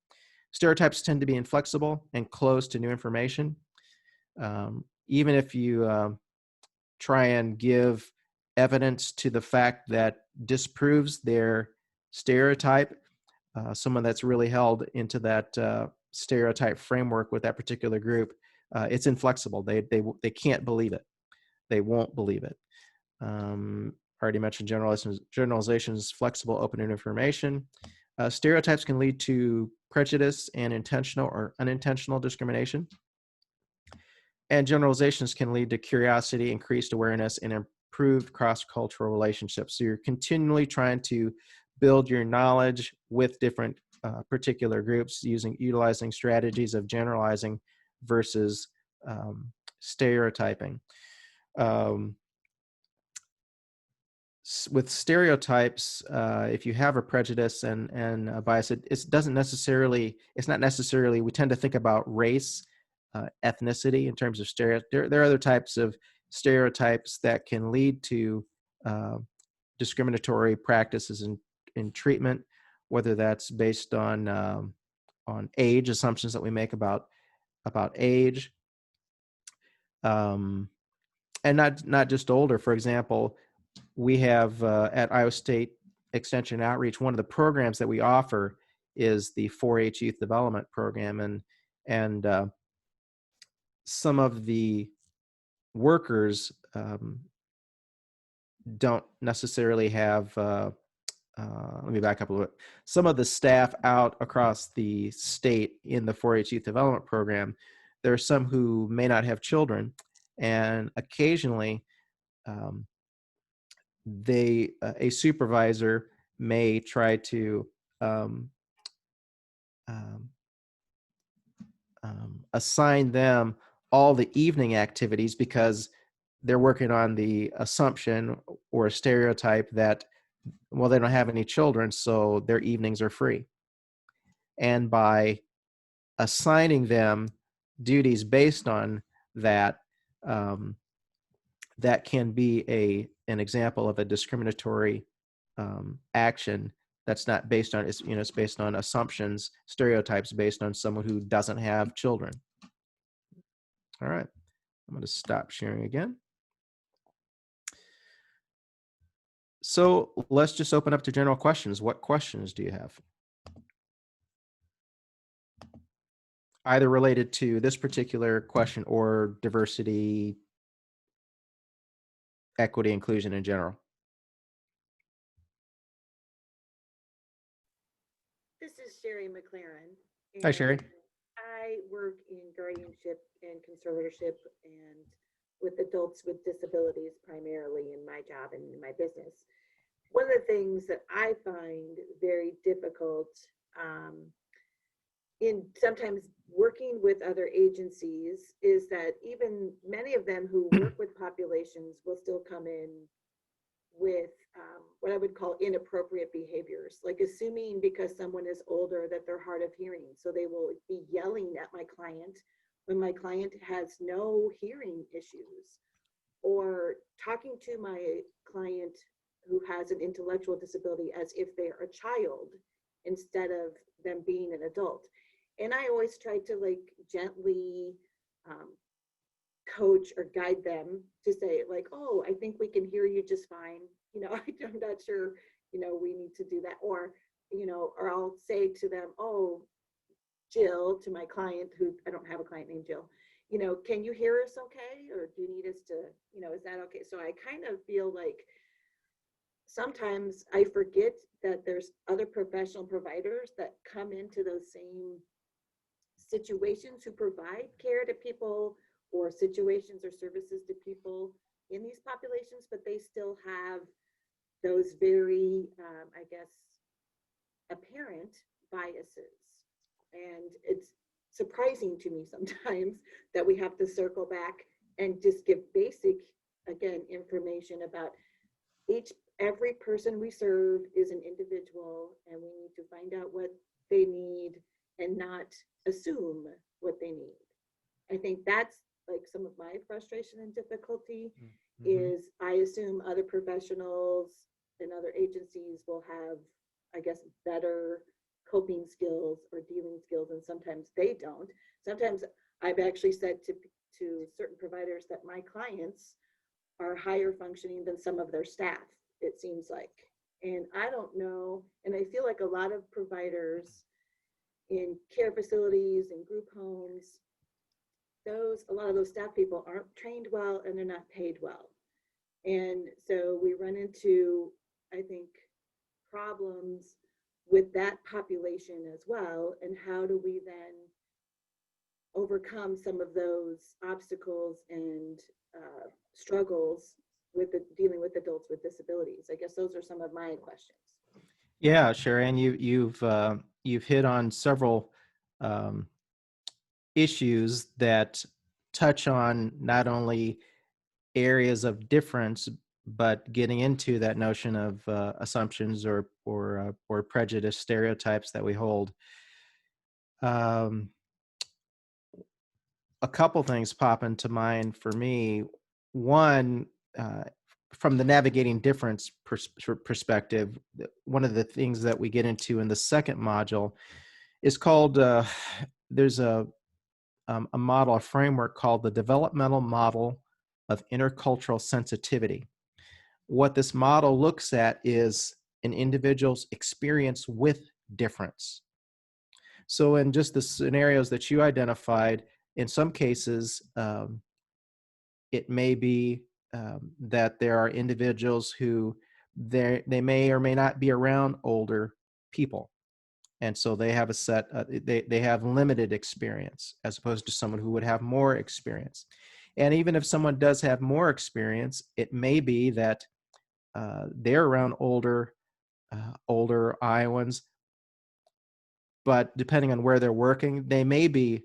Stereotypes tend to be inflexible and closed to new information. Even if you try and give evidence to the fact that disproves their stereotype, someone that's really held into that stereotype framework with that particular group, it's inflexible. They can't believe it. They won't believe it. Already mentioned generalizations, flexible, open information. Stereotypes can lead to prejudice and intentional or unintentional discrimination. And generalizations can lead to curiosity, increased awareness, and improved cross-cultural relationships. So you're continually trying to build your knowledge with different particular groups, utilizing strategies of generalizing versus stereotyping. With stereotypes, if you have a prejudice and a bias, it's not necessarily, we tend to think about race, ethnicity in terms of there are other types of stereotypes that can lead to discriminatory practices in treatment, whether that's based on age, assumptions that we make about age, and not just older. For example, we have at Iowa State Extension Outreach, one of the programs that we offer is the 4-H Youth Development Program, and some of the workers don't necessarily have, let me back up a little bit. Some of the staff out across the state in the 4-H Youth Development Program, there are some who may not have children, and occasionally a supervisor may try to assign them all the evening activities because they're working on the assumption or a stereotype that, well, they don't have any children, so their evenings are free. And by assigning them duties based on that, that can be an example of a discriminatory action That's not based on, it's, it's based on assumptions, stereotypes based on someone who doesn't have children. All right, I'm going to stop sharing again. So let's just open up to general questions. What questions do you have? Either related to this particular question or diversity, equity, inclusion in general. This is Sherry McLaren. Hi, Sherry. I work in guardianship and conservatorship and with adults with disabilities primarily in my job and in my business. One of the things that I find very difficult in sometimes working with other agencies is that even many of them who work with populations will still come in with what I would call inappropriate behaviors, like assuming because someone is older that they're hard of hearing. So they will be yelling at my client when my client has no hearing issues, or talking to my client who has an intellectual disability as if they're a child instead of them being an adult. And I always try to like gently coach or guide them to say like, oh, I think we can hear you just fine. You know, I'm not sure, you know, we need to do that. Or, you know, or I'll say to them, oh, Jill, to my client who, I don't have a client named Jill, you know, can you hear us okay? Or do you need us to, you know, is that okay? So I kind of feel like sometimes I forget that there's other professional providers that come into those same situations who provide care to people or situations or services to people in these populations, but they still have those very, I guess, apparent biases. And it's surprising to me sometimes that we have to circle back and just give basic, again, information about every person we serve is an individual, and we need to find out what they need and not assume what they need. I think that's like some of my frustration and difficulty is I assume other professionals and other agencies will have, I guess, better coping skills or dealing skills, and sometimes they don't. Sometimes I've actually said to certain providers that my clients are higher functioning than some of their staff, it seems like. And I don't know, and I feel like a lot of providers in care facilities and group homes, a lot of those staff people aren't trained well and they're not paid well. And so we run into, I think, problems with that population as well. And how do we then overcome some of those obstacles and struggles with dealing with adults with disabilities? I guess those are some of my questions. Yeah, sure. And you've hit on several issues that touch on not only areas of difference, but getting into that notion of assumptions or prejudice, stereotypes that we hold. A couple things pop into mind for me. One, from the navigating difference perspective, one of the things that we get into in the second module is called, there's a model, a framework called the Developmental Model of Intercultural Sensitivity. What this model looks at is an individual's experience with difference. So in just the scenarios that you identified, in some cases, it may be that there are individuals who they may or may not be around older people. And so they have they have limited experience as opposed to someone who would have more experience. And even if someone does have more experience, it may be that they're around older Iowans, but depending on where they're working, they may be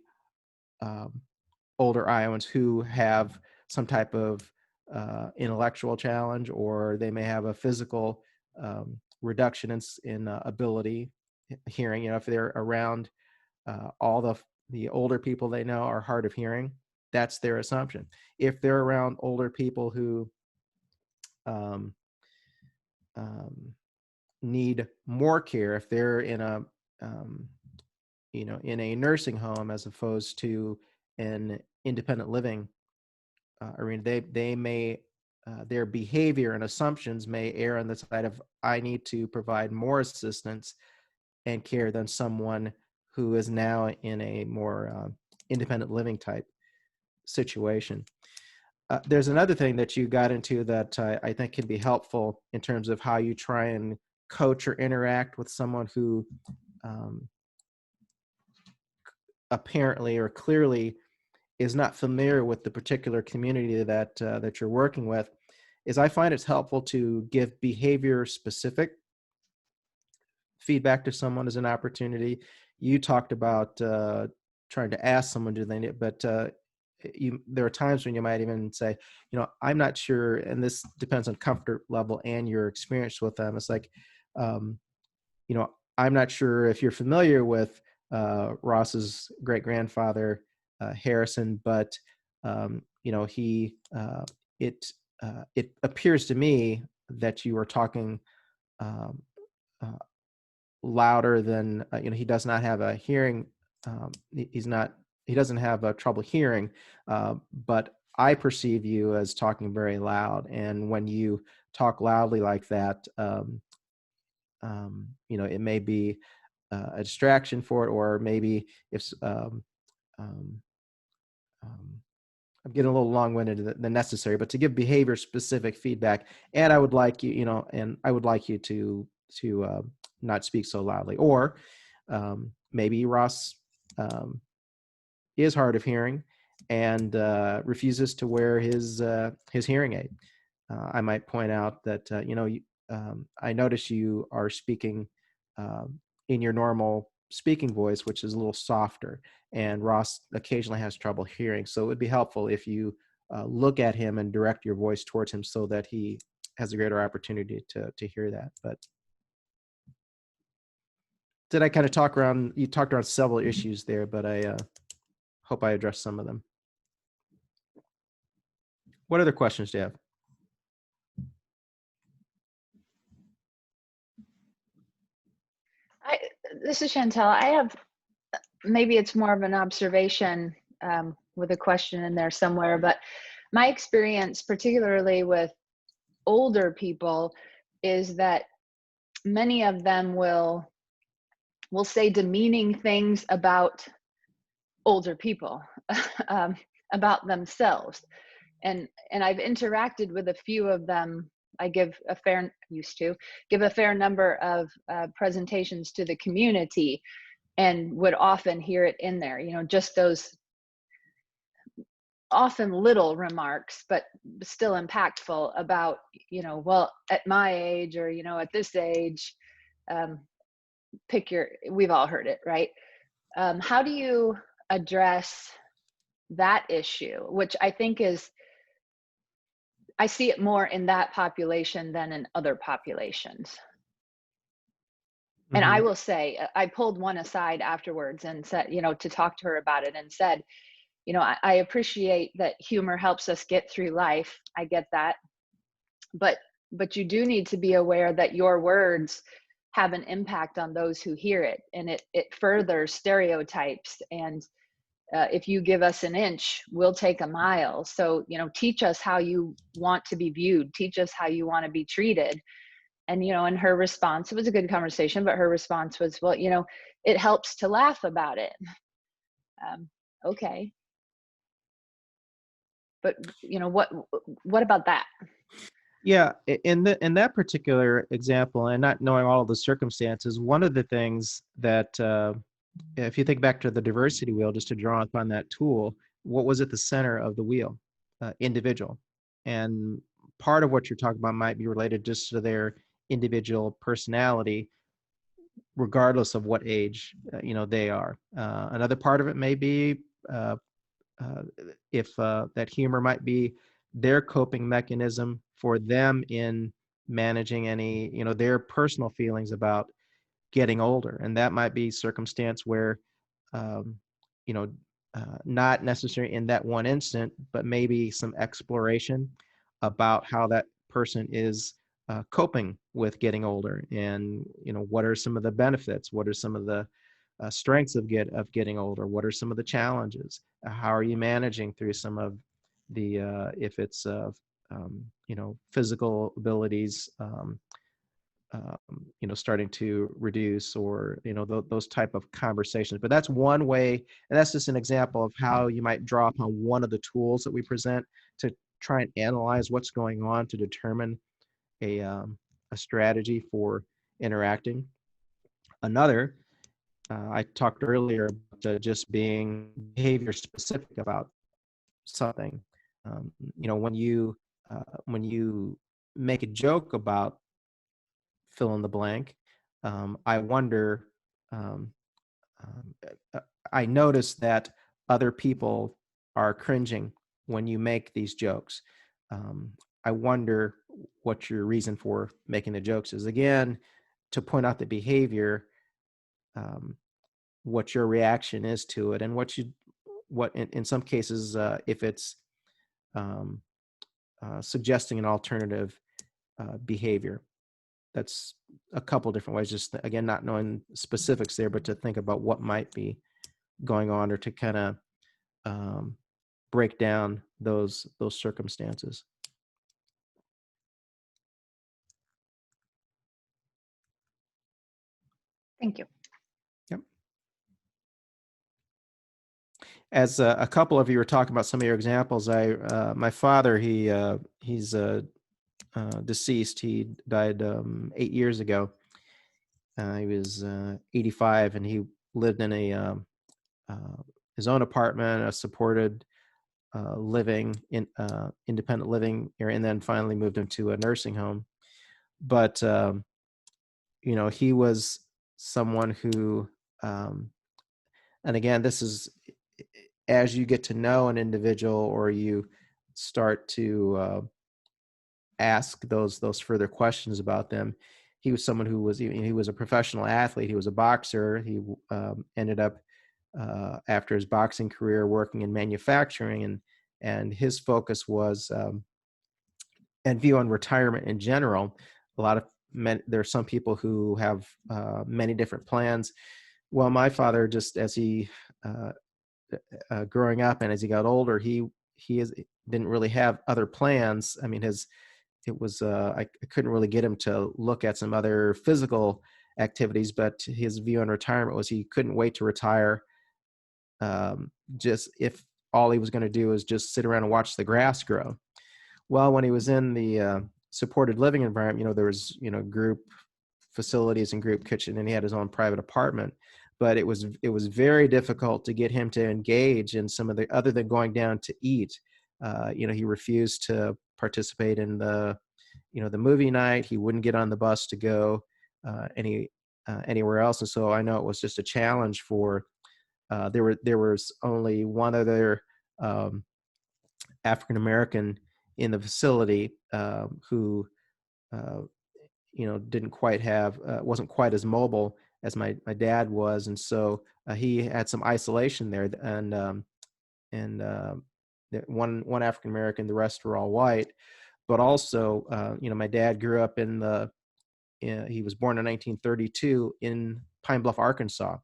older Iowans who have some type of intellectual challenge, or they may have a physical reduction in ability, hearing. You know, if they're around all the older people they know are hard of hearing, that's their assumption. If they're around older people who need more care if they're in a in a nursing home as opposed to an independent living arena. They may their behavior and assumptions may err on the side of, I need to provide more assistance and care than someone who is now in a more independent living type situation. There's another thing that you got into that I think can be helpful in terms of how you try and coach or interact with someone who apparently or clearly is not familiar with the particular community that that you're working with, is I find it's helpful to give behavior specific feedback to someone as an opportunity. You talked about trying to ask someone, do they need, but there are times when you might even say, I'm not sure, and this depends on comfort level and your experience with them. It's like, I'm not sure if you're familiar with Ross's great grandfather, Harrison, but it appears to me that you are talking louder than he does not have a hearing. He doesn't have trouble hearing, but I perceive you as talking very loud. And when you talk loudly like that, it may be a distraction for it, or maybe if I'm getting a little long-winded than necessary, but to give behavior-specific feedback. And I would like you, and I would like you to not speak so loudly. Or maybe Ross is hard of hearing and refuses to wear his hearing aid. I might point out that I notice you are speaking in your normal speaking voice, which is a little softer, and Ross occasionally has trouble hearing. So it would be helpful if you look at him and direct your voice towards him so that he has a greater opportunity to hear that. But did I kind of talk around? You talked around several issues there, but I hope I addressed some of them. What other questions do you have? This is Chantel. I have, maybe it's more of an observation with a question in there somewhere, but my experience, particularly with older people, is that many of them will say demeaning things about older people, about themselves. And I've interacted with a few of them. I used to give a fair number of presentations to the community, and would often hear it in there, just those often little remarks, but still impactful about, well, at my age, or, at this age, we've all heard it, right? How do you address that issue, which I think I see it more in that population than in other populations. And I will say, I pulled one aside afterwards and said, to talk to her about it, and said, I appreciate that humor helps us get through life. I get that. But you do need to be aware that your words have an impact on those who hear it, and it furthers stereotypes. And if you give us an inch, we'll take a mile. So, teach us how you want to be viewed. Teach us how you want to be treated. And, and her response, it was a good conversation, but her response was, well, it helps to laugh about it. Okay. But, what about that? Yeah, in that particular example, and not knowing all of the circumstances, one of the things that, if you think back to the diversity wheel, just to draw upon that tool, what was at the center of the wheel? Individual. And part of what you're talking about might be related just to their individual personality, regardless of what age they are. Another part of it may be if that humor might be their coping mechanism for them in managing any their personal feelings about getting older, and that might be circumstance where not necessarily in that one instant, but maybe some exploration about how that person is coping with getting older, and what are some of the benefits, what are some of the strengths of getting older, what are some of the challenges, how are you managing through some of the if it's physical abilities starting to reduce, or those type of conversations. But that's one way, and that's just an example of how you might draw upon one of the tools that we present to try and analyze what's going on to determine a strategy for interacting. Another, I talked earlier about just being behavior specific about something. When you make a joke about fill in the blank, I wonder, I notice that other people are cringing when you make these jokes. I wonder what your reason for making the jokes is. Again, to point out the behavior, what your reaction is to it, and what in some cases, if it's suggesting an alternative behavior. That's a couple different ways, just again, not knowing specifics there, but to think about what might be going on, or to kind of break down those circumstances. Thank you. Yep. As a couple of you were talking about some of your examples, my father, he's deceased. He died 8 years ago. He was 85, and he lived in his own apartment, a supported living, independent living area, and then finally moved into a nursing home. But he was someone who, and again, this is as you get to know an individual, or you start to ask those further questions about them. He was someone who he was a professional athlete. He was a boxer. He ended up after his boxing career working in manufacturing, and his focus was and view on retirement in general. A lot of men, there are some people who have many different plans. Well, my father, just as he growing up and as he got older, he didn't really have other plans. I mean, it was I couldn't really get him to look at some other physical activities, but his view on retirement was he couldn't wait to retire. Just if all he was going to do is just sit around and watch the grass grow. Well, when he was in the supported living environment, there was group facilities and group kitchen, and he had his own private apartment. But it was very difficult to get him to engage in some of the, other than going down to eat. He refused to participate in the movie night. He wouldn't get on the bus to go anywhere else. And so I know it was just a challenge for. There was only one other African American in the facility who didn't quite have wasn't quite as mobile as my dad was, and so he had some isolation there. And one African American, the rest were all white. But also, my dad grew up he was born in 1932 in Pine Bluff, Arkansas,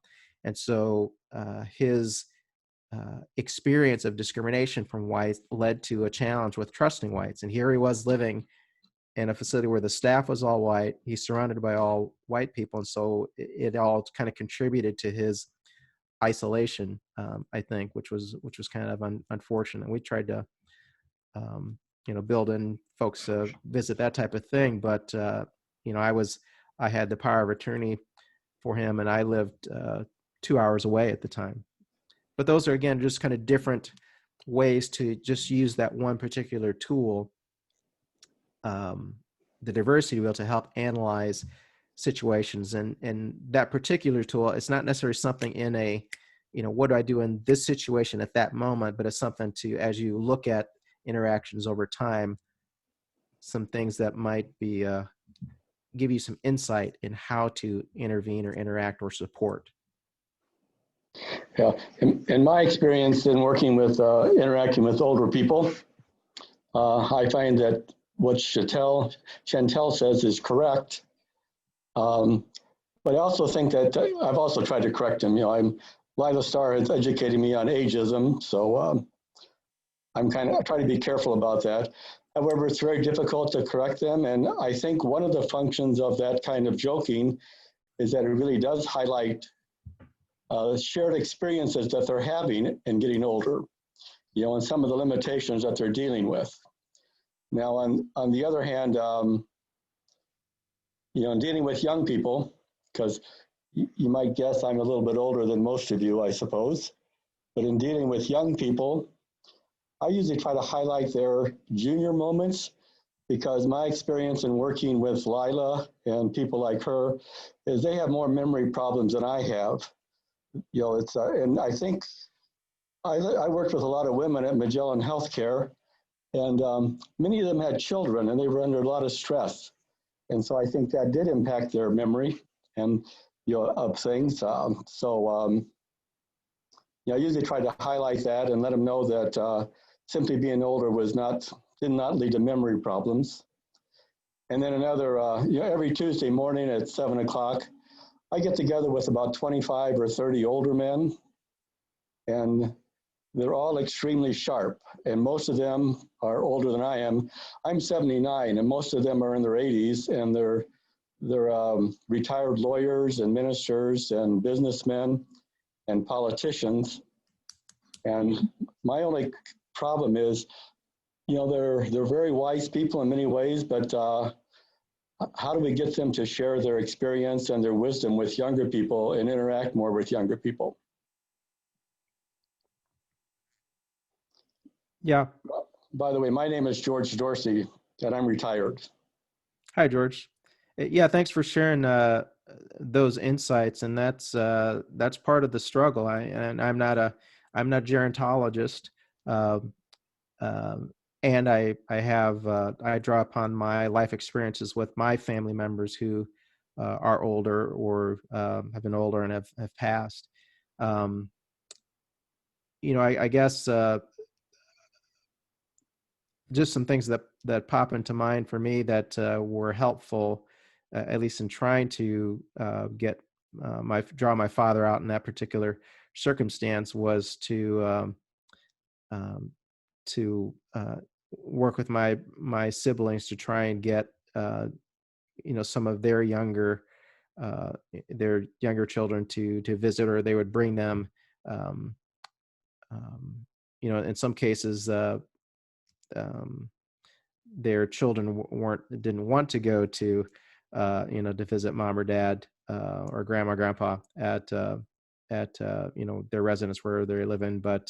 and so his experience of discrimination from whites led to a challenge with trusting whites. And here he was living in a facility where the staff was all white. He's surrounded by all white people, and so it all kind of contributed to his isolation, I think, which was kind of unfortunate. We tried to build in folks to visit that type of thing, but I had the power of attorney for him, and I lived 2 hours away at the time. But those are, again, just kind of different ways to just use that one particular tool, the diversity wheel, to help analyze situations. And that particular tool, it's not necessarily something in a, what do I do in this situation at that moment, but it's something to, as you look at interactions over time, some things that might be, give you some insight in how to intervene or interact or support. Yeah, in my experience in working with, interacting with older people, I find that what Chantel says is correct. But I also think that I've also tried to correct him. Lila Starr has educated me on ageism, so I try to be careful about that. However, it's very difficult to correct them, and I think one of the functions of that kind of joking is that it really does highlight shared experiences that they're having in getting older, and some of the limitations that they're dealing with. Now, on the other hand, in dealing with young people, because you might guess I'm a little bit older than most of you, I suppose, but in dealing with young people, I usually try to highlight their junior moments, because my experience in working with Lila and people like her is they have more memory problems than I have. And I think I worked with a lot of women at Magellan Healthcare, and many of them had children, and they were under a lot of stress. And so I think that did impact their memory and of things. I usually try to highlight that and let them know that simply being older did not lead to memory problems. And then every Tuesday morning at 7 o'clock, I get together with about 25 or 30 older men, and they're all extremely sharp, and most of them are older than I am. I'm 79, and most of them are in their 80s, and they're retired lawyers and ministers and businessmen and politicians. And my only problem is, they're very wise people in many ways, but how do we get them to share their experience and their wisdom with younger people and interact more with younger people? Yeah. By the way, my name is George Dorsey, and I'm retired. Hi, George. Yeah, thanks for sharing those insights, and that's part of the struggle. I'm not a gerontologist, and I draw upon my life experiences with my family members who are older or have been older and have passed. I guess just some things that pop into mind for me that were helpful, at least in trying to draw my father out in that particular circumstance, was to work with my siblings to try and get some of their younger children to visit, or they would bring them. In some cases, their children didn't want to go to to visit mom or dad or grandma, grandpa at their residence where they live in, but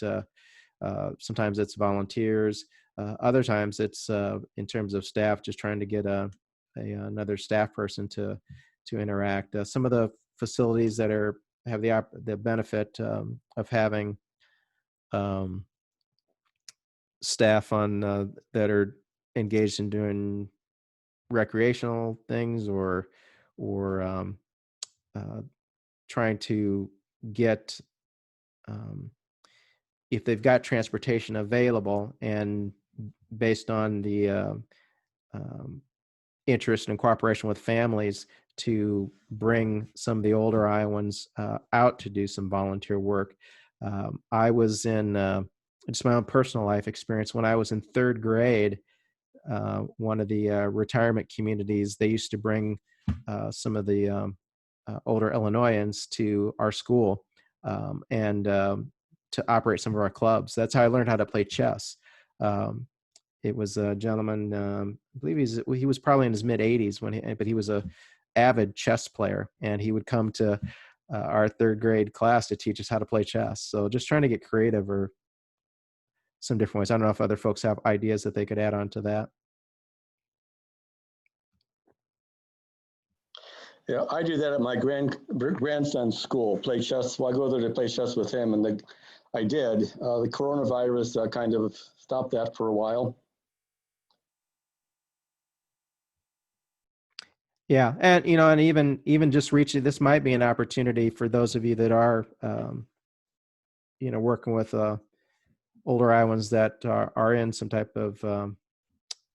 sometimes it's volunteers. Other times it's in terms of staff, just trying to get another staff person to interact. Some of the facilities that have the benefit of having staff on that are engaged in doing recreational things or trying to get if they've got transportation available, and based on the interest and cooperation with families, to bring some of the older Iowans out to do some volunteer work. I was in just my own personal life experience. When I was in third grade, one of the retirement communities, they used to bring some of the older Illinoisans to our school and to operate some of our clubs. That's how I learned how to play chess. It was a gentleman, I believe he was probably in his mid 80s but he was a avid chess player, and he would come to our third grade class to teach us how to play chess. So just trying to get creative or some different ways. I don't know if other folks have ideas that they could add on to that. Yeah, I do that at my grandson's school, play chess. Well, I go there to play chess with him, and I did. The coronavirus kind of stopped that for a while. Yeah, and even just reaching, this might be an opportunity for those of you that are working with older Iowans that are in some type of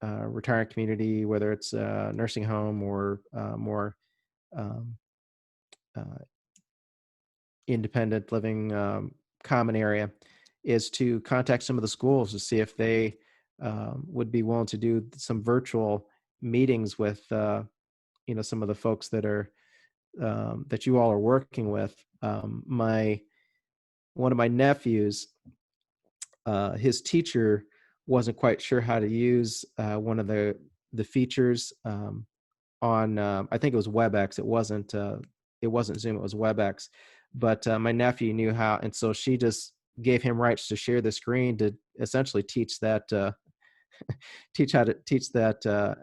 retirement community, whether it's a nursing home or more um, uh, independent living common area, is to contact some of the schools to see if they would be willing to do some virtual meetings with some of the folks that are that you all are working with. One of my nephews, his teacher wasn't quite sure how to use one of the features on I think it was WebEx. It wasn't Zoom. It was WebEx. But my nephew knew how, and so she just gave him rights to share the screen to essentially teach that teach the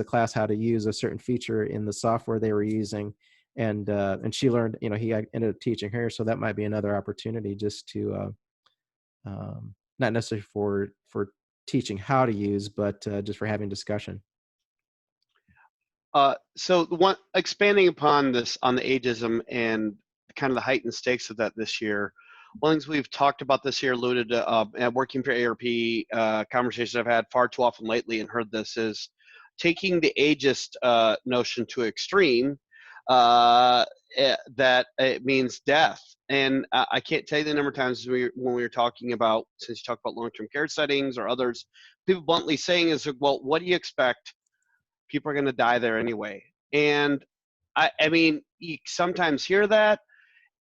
class how to use a certain feature in the software they were using, and she learned. He ended up teaching her, so that might be another opportunity just to not necessarily for teaching how to use, but just for having discussion. So the one expanding upon this on the ageism and kind of the heightened stakes of that this year, one of the things we've talked about this year, alluded to, and working for ARP, conversations I've had far too often lately and heard this, is taking the ageist notion to extreme, that it means death. And I can't tell you the number of times when we were talking about, since you talk about long-term care settings or others, people bluntly saying is, well, what do you expect? People are going to die there anyway. And I mean, you sometimes hear that,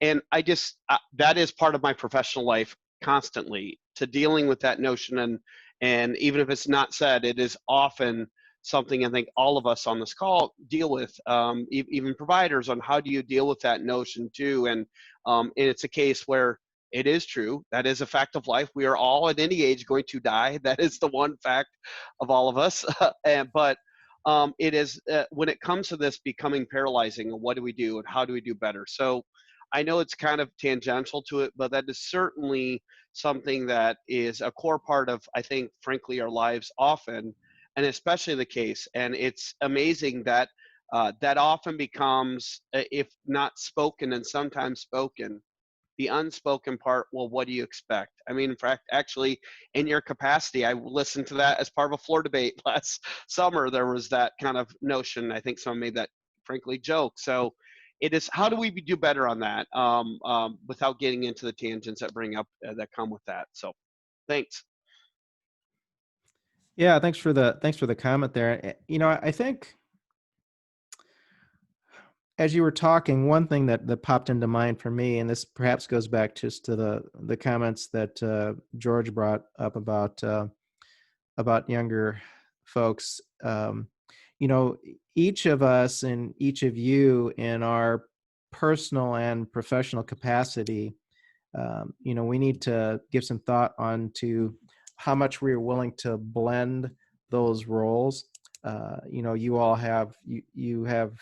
and I just, that is part of my professional life constantly, to dealing with that notion. And even if it's not said, it is often something I think all of us on this call deal with, even providers, on how do you deal with that notion too. And it's a case where it is true. That is a fact of life. We are all at any age going to die. That is the one fact of all of us. But it is, when it comes to this becoming paralyzing, what do we do and how do we do better? So I know it's kind of tangential to it, but that is certainly something that is a core part of, I think, frankly, our lives often, and especially the case. And it's amazing that that often becomes, if not spoken and sometimes spoken, the unspoken part. Well, what do you expect? I mean, in fact, actually, in your capacity, I listened to that as part of a floor debate last summer. There was that kind of notion. I think someone made that, frankly, joke. So it is, how do we do better on that without getting into the tangents that bring up that come with that? So thanks. Yeah, thanks for the comment there. I think as you were talking, one thing that popped into mind for me, and this perhaps goes back just to the comments that George brought up about younger folks. Each of us and each of you in our personal and professional capacity, we need to give some thought on to how much we are willing to blend those roles. You all have you have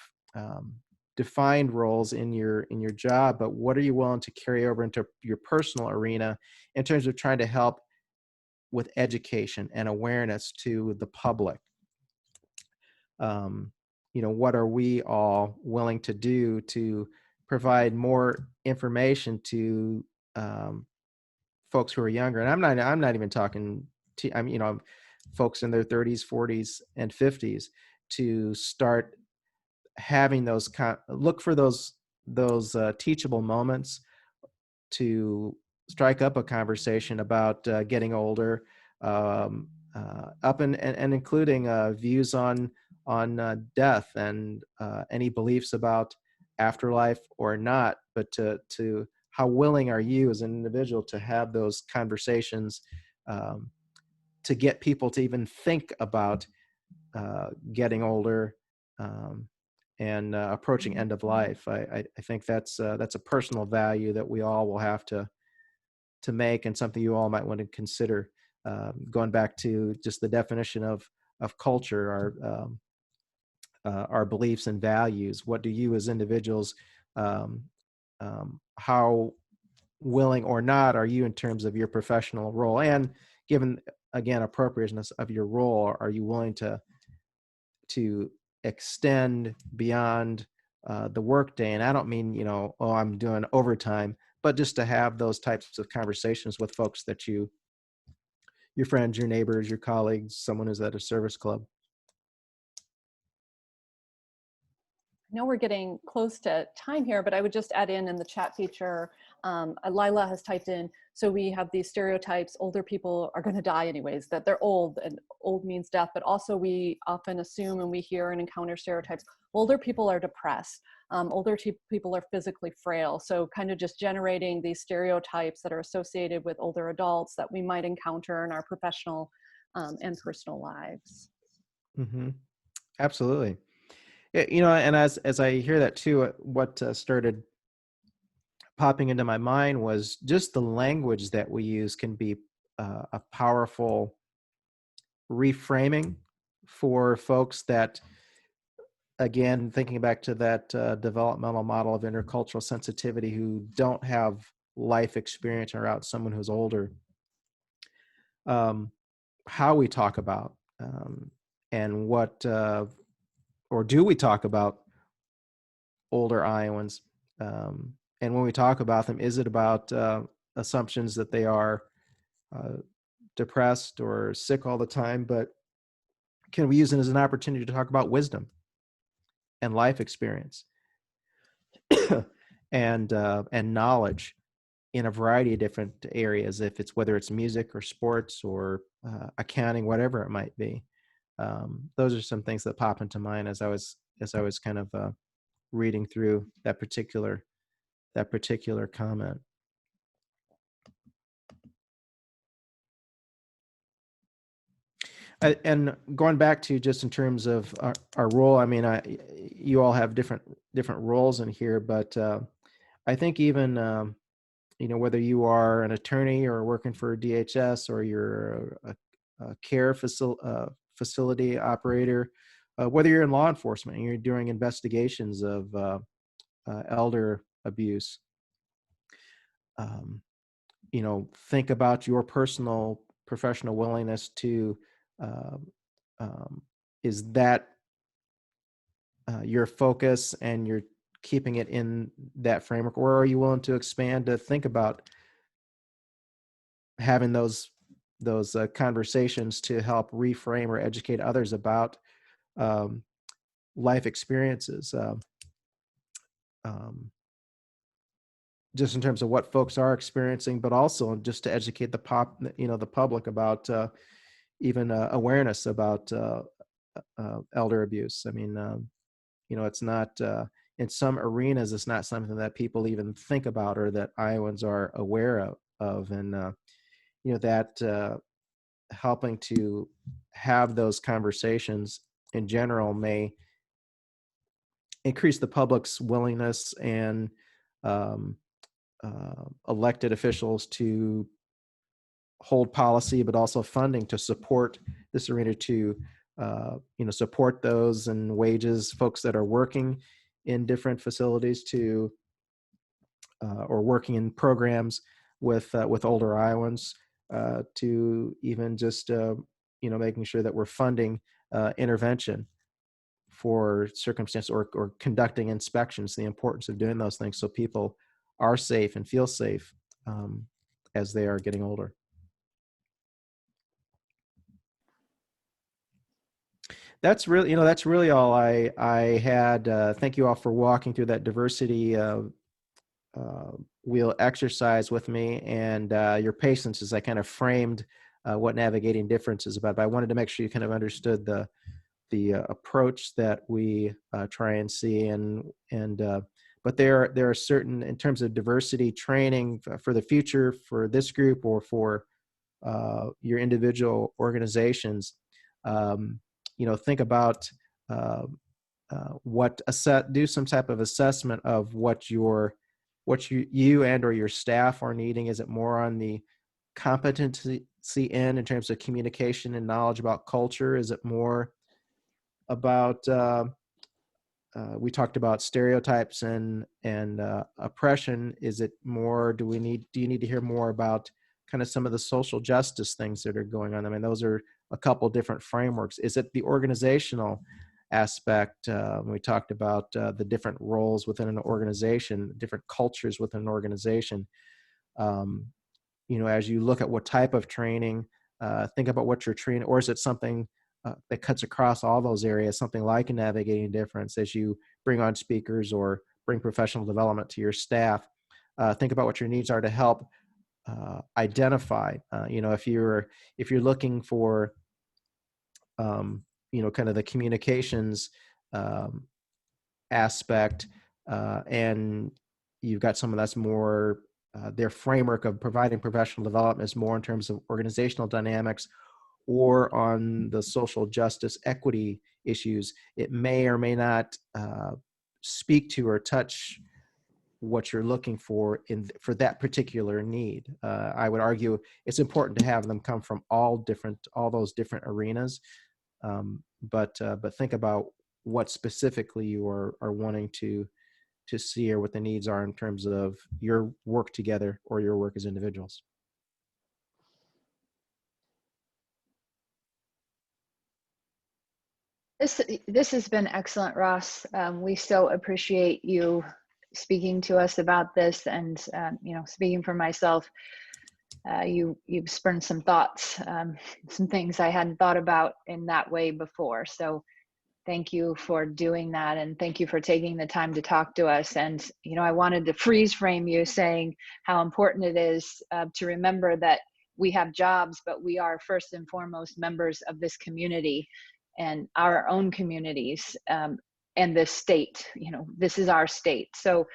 defined roles in your job, but what are you willing to carry over into your personal arena in terms of trying to help with education and awareness to the public? What are we all willing to do to provide more information to folks who are younger? And I'm not even talking to, folks in their 30s, 40s, and 50s, to start having look for those teachable moments to strike up a conversation about getting older, up and including views on death and any beliefs about afterlife or not, but to how willing are you as an individual to have those conversations, to get people to even think about getting older and approaching end of life. I think that's a personal value that we all will have to make, and something you all might want to consider. Going back to just the definition of culture, our beliefs and values. What do you as individuals, how willing or not are you in terms of your professional role, and given again appropriateness of your role, are you willing to extend beyond the workday? And I don't mean, I'm doing overtime, but just to have those types of conversations with folks that you your friends, your neighbors, your colleagues, someone who's at a service club. I know we're getting close to time here, but I would just add in the chat feature, Lila has typed in, so we have these stereotypes, older people are going to die anyways, that they're old, and old means death, but also we often assume and we hear and encounter stereotypes, older people are depressed, older people are physically frail, so kind of just generating these stereotypes that are associated with older adults that we might encounter in our professional and personal lives. Mm-hmm. Absolutely. You know, and as I hear that too, what started popping into my mind was just the language that we use can be a powerful reframing for folks that, again, thinking back to that developmental model of intercultural sensitivity, who don't have life experience or out someone who's older, how we talk about and what, or do we talk about older Iowans? And when we talk about them, is it about assumptions that they are depressed or sick all the time? But can we use it as an opportunity to talk about wisdom and life experience and knowledge in a variety of different areas, if it's whether it's music or sports or accounting, whatever it might be. Those are some things that pop into mind as I was kind of reading through that particular comment. And going back to just in terms of our role, I mean, you all have different roles in here, but I think even you know, whether you are an attorney or working for DHS, or you're a care facility operator, whether you're in law enforcement and you're doing investigations of elder abuse, you know, think about your personal professional willingness to is that your focus and you're keeping it in that framework, or are you willing to expand to think about having those conversations to help reframe or educate others about life experiences, just in terms of what folks are experiencing, but also just to educate the public about even awareness about elder abuse. I mean, you know, it's not in some arenas, it's not something that people even think about or that Iowans are aware of. And you know, that helping to have those conversations in general may increase the public's willingness and elected officials to hold policy, but also funding to support this arena, to you know, support those and wages folks that are working in different facilities to or working in programs with older Iowans, to even just you know, making sure that we're funding intervention for circumstance, or conducting inspections, the importance of doing those things so people are safe and feel safe as they are getting older. That's really, you know, that's really all I had. Thank you all for walking through that diversity wheel exercise with me, and your patience as I kind of framed what navigating difference is about. But I wanted to make sure you kind of understood the approach that we try and see, and but there are certain, in terms of diversity training for the future for this group or for your individual organizations. You know, think about do some type of assessment of what you and or your staff are needing. Is it more on the competency end in terms of communication and knowledge about culture? Is it more about we talked about stereotypes and oppression? Is it more, do you need to hear more about kind of some of the social justice things that are going on? I mean, those are a couple different frameworks. Is it the organizational aspect? We talked about the different roles within an organization, different cultures within an organization. You know, as you look at what type of training Think about what you're training, or is it something that cuts across all those areas, something like a navigating difference as you bring on speakers or bring professional development to your staff. Think about what your needs are to help identify. If you're looking for, kind of the communications aspect, and you've got someone that's more, their framework of providing professional development is more in terms of organizational dynamics or on the social justice equity issues, it may or may not speak to or touch what you're looking for for that particular need. I would argue it's important to have them come from all those different arenas, but think about what specifically you are wanting to see, or what the needs are in terms of your work together or your work as individuals. This has been excellent, Ross. We so appreciate you speaking to us about this, and speaking for myself, you've spurned some thoughts, some things I hadn't thought about in that way before. So thank you for doing that, and thank you for taking the time to talk to us. And I wanted to freeze frame you saying how important it is to remember that we have jobs, but we are first and foremost members of this community and our own communities, and this state. This is our state. So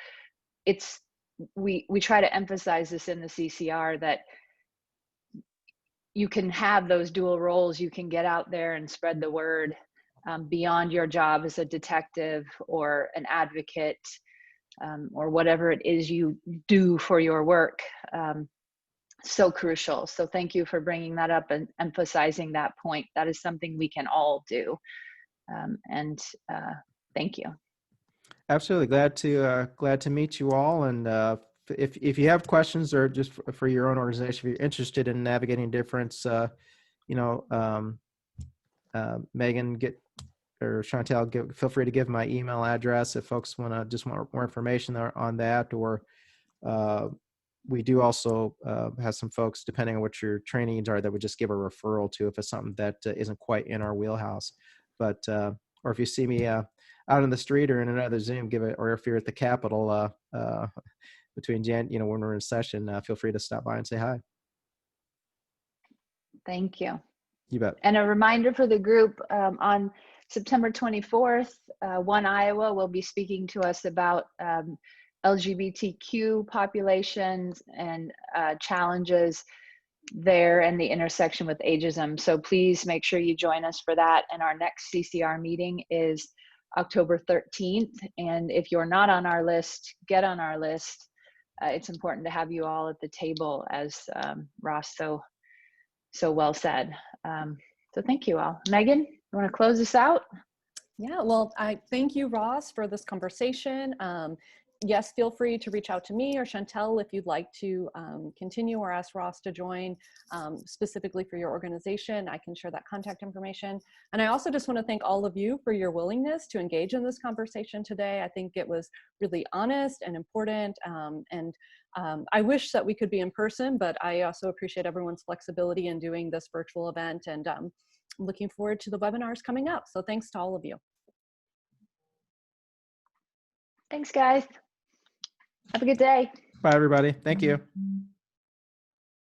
we try to emphasize this in the CCR, that you can have those dual roles. You can get out there and spread the word beyond your job as a detective or an advocate, or whatever it is you do for your work. So crucial. So thank you for bringing that up and emphasizing that point. That is something we can all do. And thank you. Absolutely. Glad to meet you all. And if you have questions, or just for your own organization, if you're interested in navigating difference, Megan, or Chantel, feel free to give my email address if folks want more information on that. Or we do also have some folks, depending on what your training needs are, that would just give a referral to if it's something that isn't quite in our wheelhouse. But or if you see me out on the street or in another Zoom, or if you're at the Capitol between when we're in session, feel free to stop by and say hi. Thank you. You bet. And a reminder for the group, on September 24th, One Iowa will be speaking to us about LGBTQ populations and challenges there and the intersection with ageism. So please make sure you join us for that. And our next CCR meeting is October 13th. And if you're not on our list, get on our list. It's important to have you all at the table, as Ross so well said. So thank you all. Megan, you want to close this out? Yeah, well, I thank you, Ross, for this conversation. Yes, feel free to reach out to me or Chantel if you'd like to continue, or ask Ross to join specifically for your organization. I can share that contact information. And I also just want to thank all of you for your willingness to engage in this conversation today. I think it was really honest and important. I wish that we could be in person, but I also appreciate everyone's flexibility in doing this virtual event. And I'm looking forward to the webinars coming up. So thanks to all of you. Thanks, guys. Have a good day. Bye, everybody. Thank you.